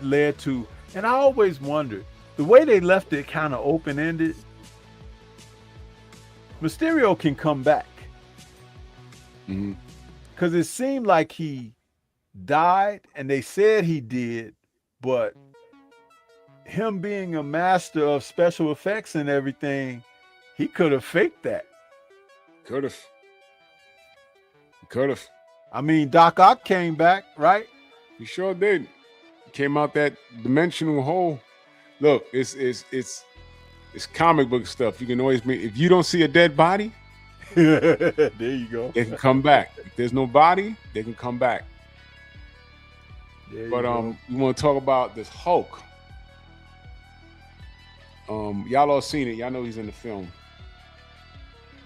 led to. And I always wondered the way they left it kind of open ended. Mysterio can come back hmm because it seemed like he died, and they said he did, but him being a master of special effects and everything, he could have faked that. could have, could have. I mean, Doc Ock came back, right? He sure did. Came out that dimensional hole. Look, it's comic book stuff. You can always make if you don't see a dead body, There you go. they can come back. If there's no body, they can come back. There you But go. we want to talk about this Hulk. Y'all all seen it. Y'all know he's in the film.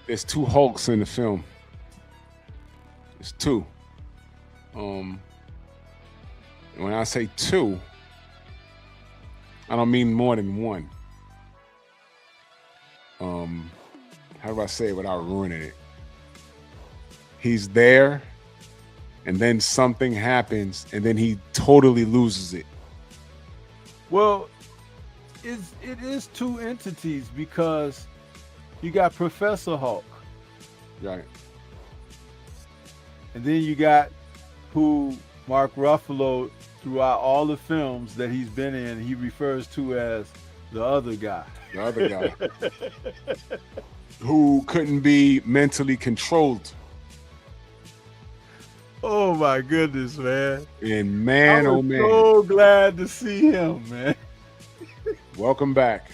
There's two Hulks in the film. There's two. And when I say two, I don't mean more than one. How do I say it without ruining it? He's there, and then something happens, and then he totally loses it. Well, it is two entities because you got Professor Hulk, Right. and then you got who Mark Ruffalo throughout all the films that he's been in, he refers to as the other guy. The other guy. Who couldn't be mentally controlled. Oh my goodness, man. And man, I oh was man. so glad to see him, man. Welcome back.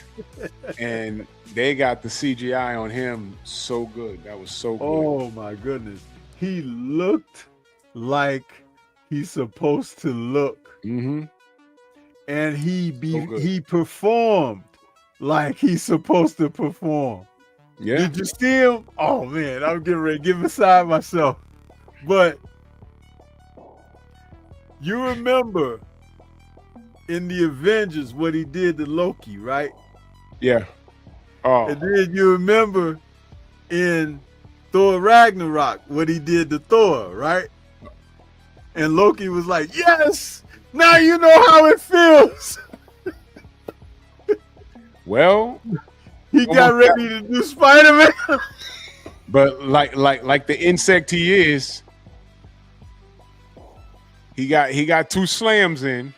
And they got the CGI on him so good. That was so good. Oh my goodness. He looked like he's supposed to look. Mm-hmm. And So good. he performed like he's supposed to perform. Yeah. Did you see him? Oh man, I'm getting ready to get beside myself. But you remember in the Avengers what he did to Loki, right? Yeah. Oh. And then you remember in Thor Ragnarok, what he did to Thor, right? And Loki was like, yes, now you know how it feels. Well, He got ready to do Spider-Man. but like the insect he is, he got 2 slams in.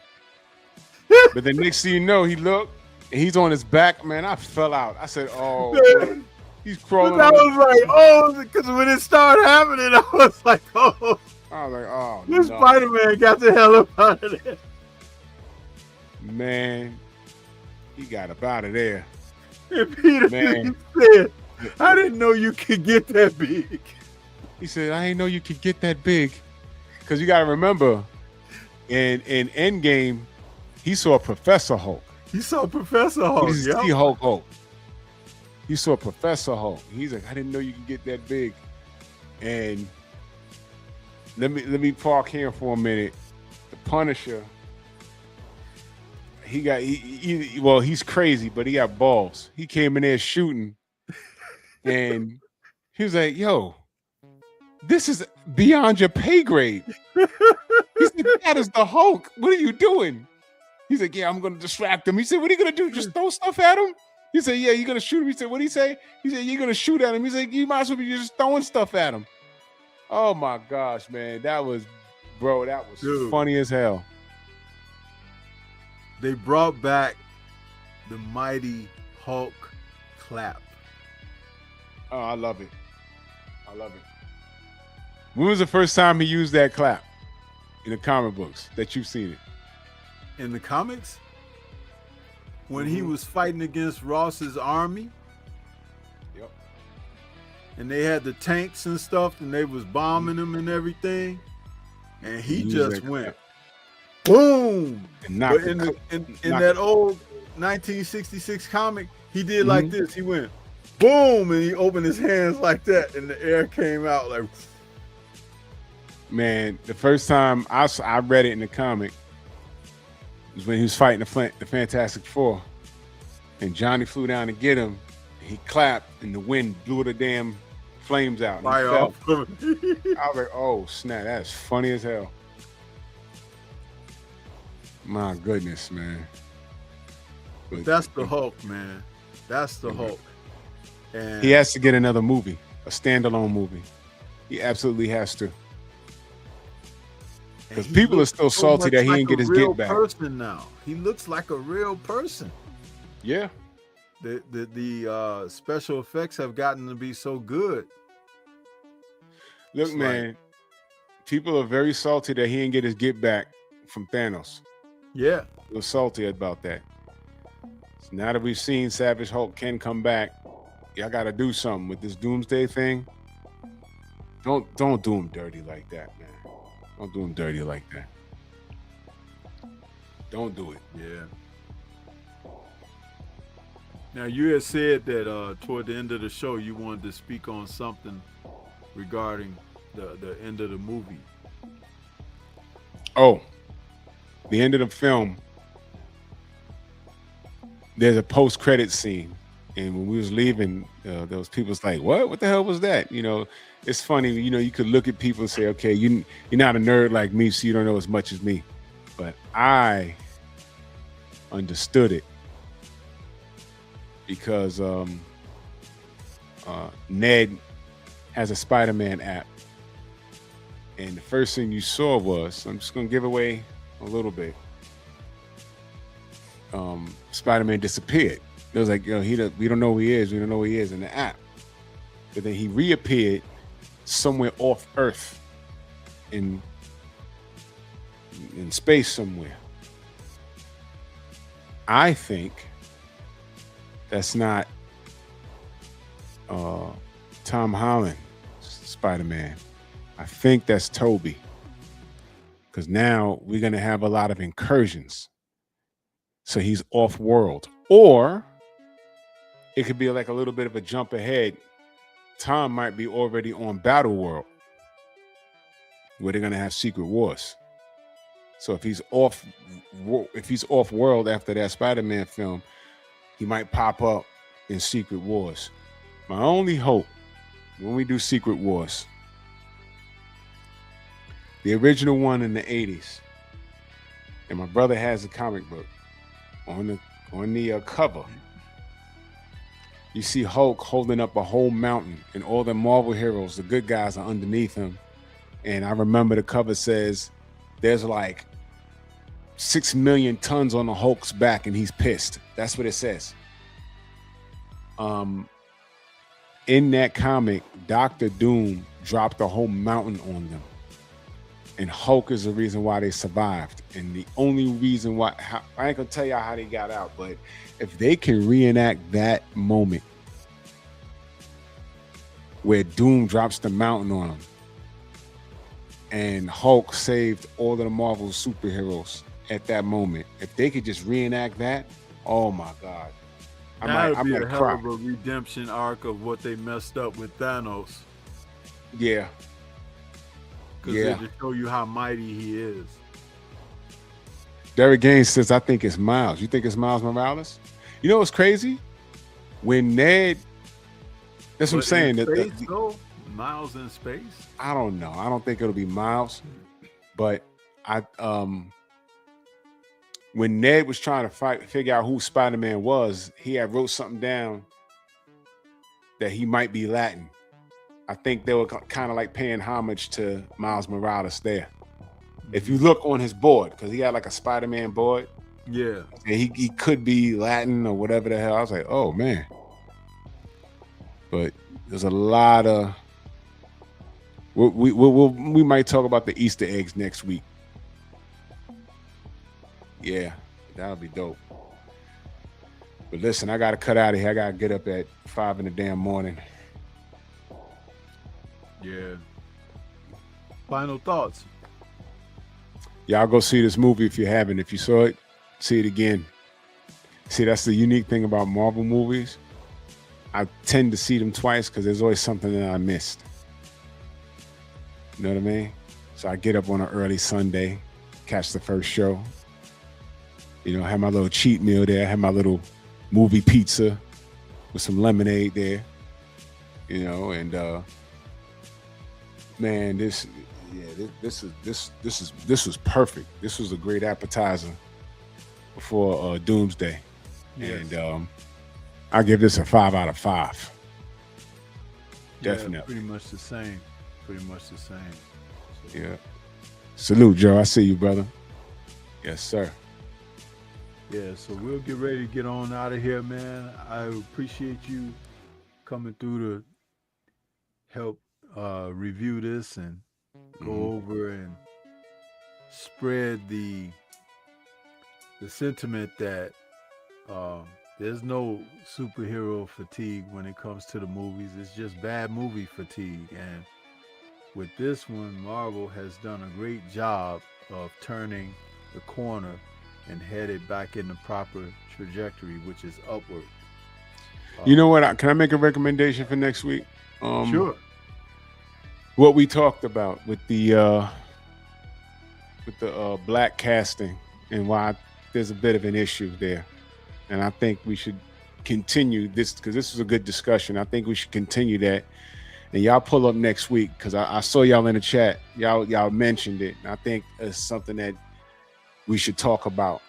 But the next thing you know, he looked and he's on his back. Man, I fell out. I said, "Oh, man. He's crawling." But I was like, oh, because when it started happening, I was like, oh. I was like, "Oh, this no. Spider-Man got the hell up out of there." Man, he got up out of there. And Peter Man. said, I didn't know you could get that big. He said, I didn't know you could get that big. Because you got to remember, in Endgame, he saw Professor Hulk. He saw Professor Hulk. He didn't see Hulk. He saw Professor Hulk. He's like, I didn't know you could get that big. And let me park here for a minute. The Punisher, he's crazy, but he got balls. He came in there shooting, and he was like, yo, this is beyond your pay grade. He said, that is the Hulk. What are you doing? He's like, yeah, I'm going to distract him. He said, what are you going to do? Just throw stuff at him? He said, yeah, you're going to shoot him. He said, what did he say? He said, you're going to shoot at him. He's like, you might as well be just throwing stuff at him. Oh, my gosh, man. That was funny as hell. They brought back the mighty Hulk clap. Oh, I love it. When was the first time he used that clap in the comic books that you've seen it? In the comics? When he was fighting against Ross's army? Yep. And they had the tanks and stuff, and they was bombing them and everything. And he just went, boom! But in that old 1966 comic, he did like this. He went, boom! And he opened his hands like that, and the air came out like... Man, the first time I read it in the comic was when he was fighting the Fantastic Four, and Johnny flew down to get him. He clapped, and the wind blew the damn flames out. Fire off. I was like, "Oh snap! That's funny as hell." My goodness, man. But that's the Hulk, man. That's the Hulk. And he has to get another movie, a standalone movie. He absolutely has to. Because people are still salty that he didn't get his get back. Person now. He looks like a real person. Yeah. The special effects have gotten to be so good. Look, man, people are very salty that he didn't get his get back from Thanos. Yeah. They're salty about that. So now that we've seen Savage Hulk can come back, y'all got to do something with this Doomsday thing. Don't do him dirty like that, man. Don't do him dirty like that. Don't do it. Yeah. Now, you had said that toward the end of the show, you wanted to speak on something regarding the end of the movie. Oh, the end of the film, there's a post-credit scene. And when we was leaving, there was people was like, what the hell was that? You know, it's funny, you know, you could look at people and say, okay, you're not a nerd like me, so you don't know as much as me. But I understood it because Ned has a Spider-Man app. And the first thing you saw was, I'm just going to give away a little bit. Spider-Man disappeared. It was like, we don't know who he is. We don't know who he is in the app. But then he reappeared somewhere off Earth in space somewhere. I think that's not Tom Holland Spider-Man. I think that's Toby. Because now we're going to have a lot of incursions. So he's off-world. Or it could be like a little bit of a jump ahead. Tom might be already on Battle World, where they're going to have Secret Wars. So if he's off world after that Spider-Man film, he might pop up in Secret Wars. My only hope when we do Secret Wars, the original one in the 80s, and my brother has a comic book on the cover. You see Hulk holding up a whole mountain, and all the Marvel heroes, the good guys, are underneath him. And I remember the cover says, "There's like 6 million tons on the Hulk's back, and he's pissed." That's what it says. In that comic, Doctor Doom dropped a whole mountain on them, and Hulk is the reason why they survived. And the only reason why, I ain't gonna tell y'all how they got out, but if they can reenact that moment where Doom drops the mountain on them and Hulk saved all of the Marvel superheroes at that moment, if they could just reenact that, oh my God. That'd be a hell of a redemption arc of what they messed up with Thanos. Yeah. Because they just show you how mighty he is. Derek Gaines says, I think it's Miles. You think it's Miles Morales? You know what's crazy? When Ned, that's what I'm saying. Miles in space? I don't know. I don't think it'll be Miles. But when Ned was trying to figure out who Spider-Man was, he had wrote something down that he might be Latin. I think they were kind of like paying homage to Miles Morales there. If you look on his board, because he had like a Spider-Man board. Yeah. And he could be Latin or whatever the hell. I was like, oh man. But there's a lot of, we might talk about the Easter eggs next week. Yeah, that'll be dope. But listen, I got to cut out of here. I got to get up at 5 in the damn morning. Yeah. Final thoughts. Y'all go see this movie if you haven't. If you saw it, see it again. See, that's the unique thing about Marvel movies. I tend to see them twice because there's always something that I missed. You know what I mean? So I get up on an early Sunday, catch the first show. You know, have my little cheat meal there. Have my little movie pizza with some lemonade there. You know, and man, this was perfect. This was a great appetizer before Doomsday. Yes. And I give this a 5 out of 5. Definitely. Yeah, pretty much the same. So. Yeah. Salute, Joe. I see you, brother. Yes, sir. Yeah, so we'll get ready to get on out of here, man. I appreciate you coming through to help review this and go over and spread the sentiment that there's no superhero fatigue when it comes to the movies. It's just bad movie fatigue. And with this one, Marvel has done a great job of turning the corner and headed back in the proper trajectory, which is upward. You know what? Can I make a recommendation for next week? Sure. What we talked about with the black casting and why there's a bit of an issue there. And I think we should continue this because this was a good discussion. I think we should continue that. And y'all pull up next week because I saw y'all in the chat. Y'all mentioned it. And I think it's something that we should talk about.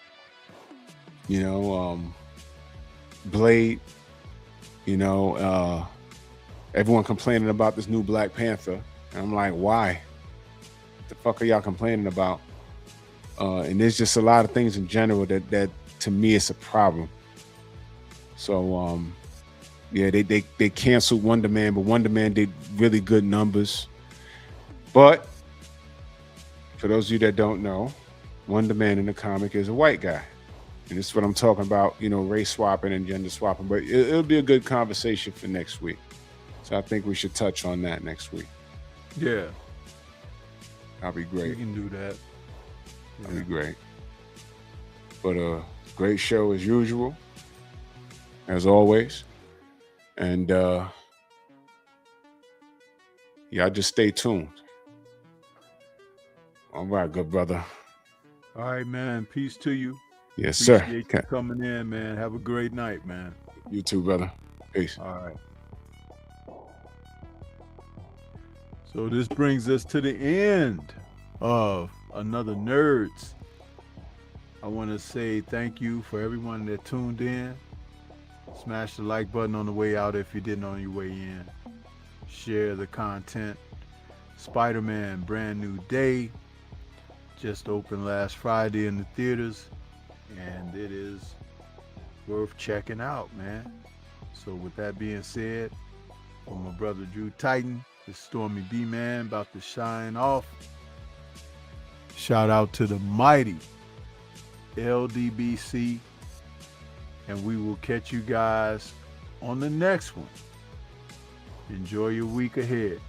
You know, Blade, you know, everyone complaining about this new Black Panther. And I'm like, why? What the fuck are y'all complaining about? And there's just a lot of things in general that to me it's a problem. So yeah, they canceled Wonder Man, but Wonder Man did really good numbers. But for those of you that don't know, Wonder Man in the comic is a white guy. And this is what I'm talking about, you know, race swapping and gender swapping. But it'll be a good conversation for next week. So I think we should touch on that next week. Yeah. That'll be great. We can do that. That'll be great. But great show as usual, as always. And y'all just stay tuned. All right, good brother. All right, man. Peace to you. Yes, sir. Appreciate you coming in, man. Have a great night, man. You too, brother. Peace. All right. So this brings us to the end of another Nerds. I want to say thank you for everyone that tuned in. Smash the like button on the way out if you didn't on your way in. Share the content. Spider-Man Brand New Day just opened last Friday in the theaters, and it is worth checking out, man. So with that being said, for my brother Drew Titan, the Stormybman about to shine off. Shout out to the mighty LDBC, and we will catch you guys on the next one. Enjoy your week ahead.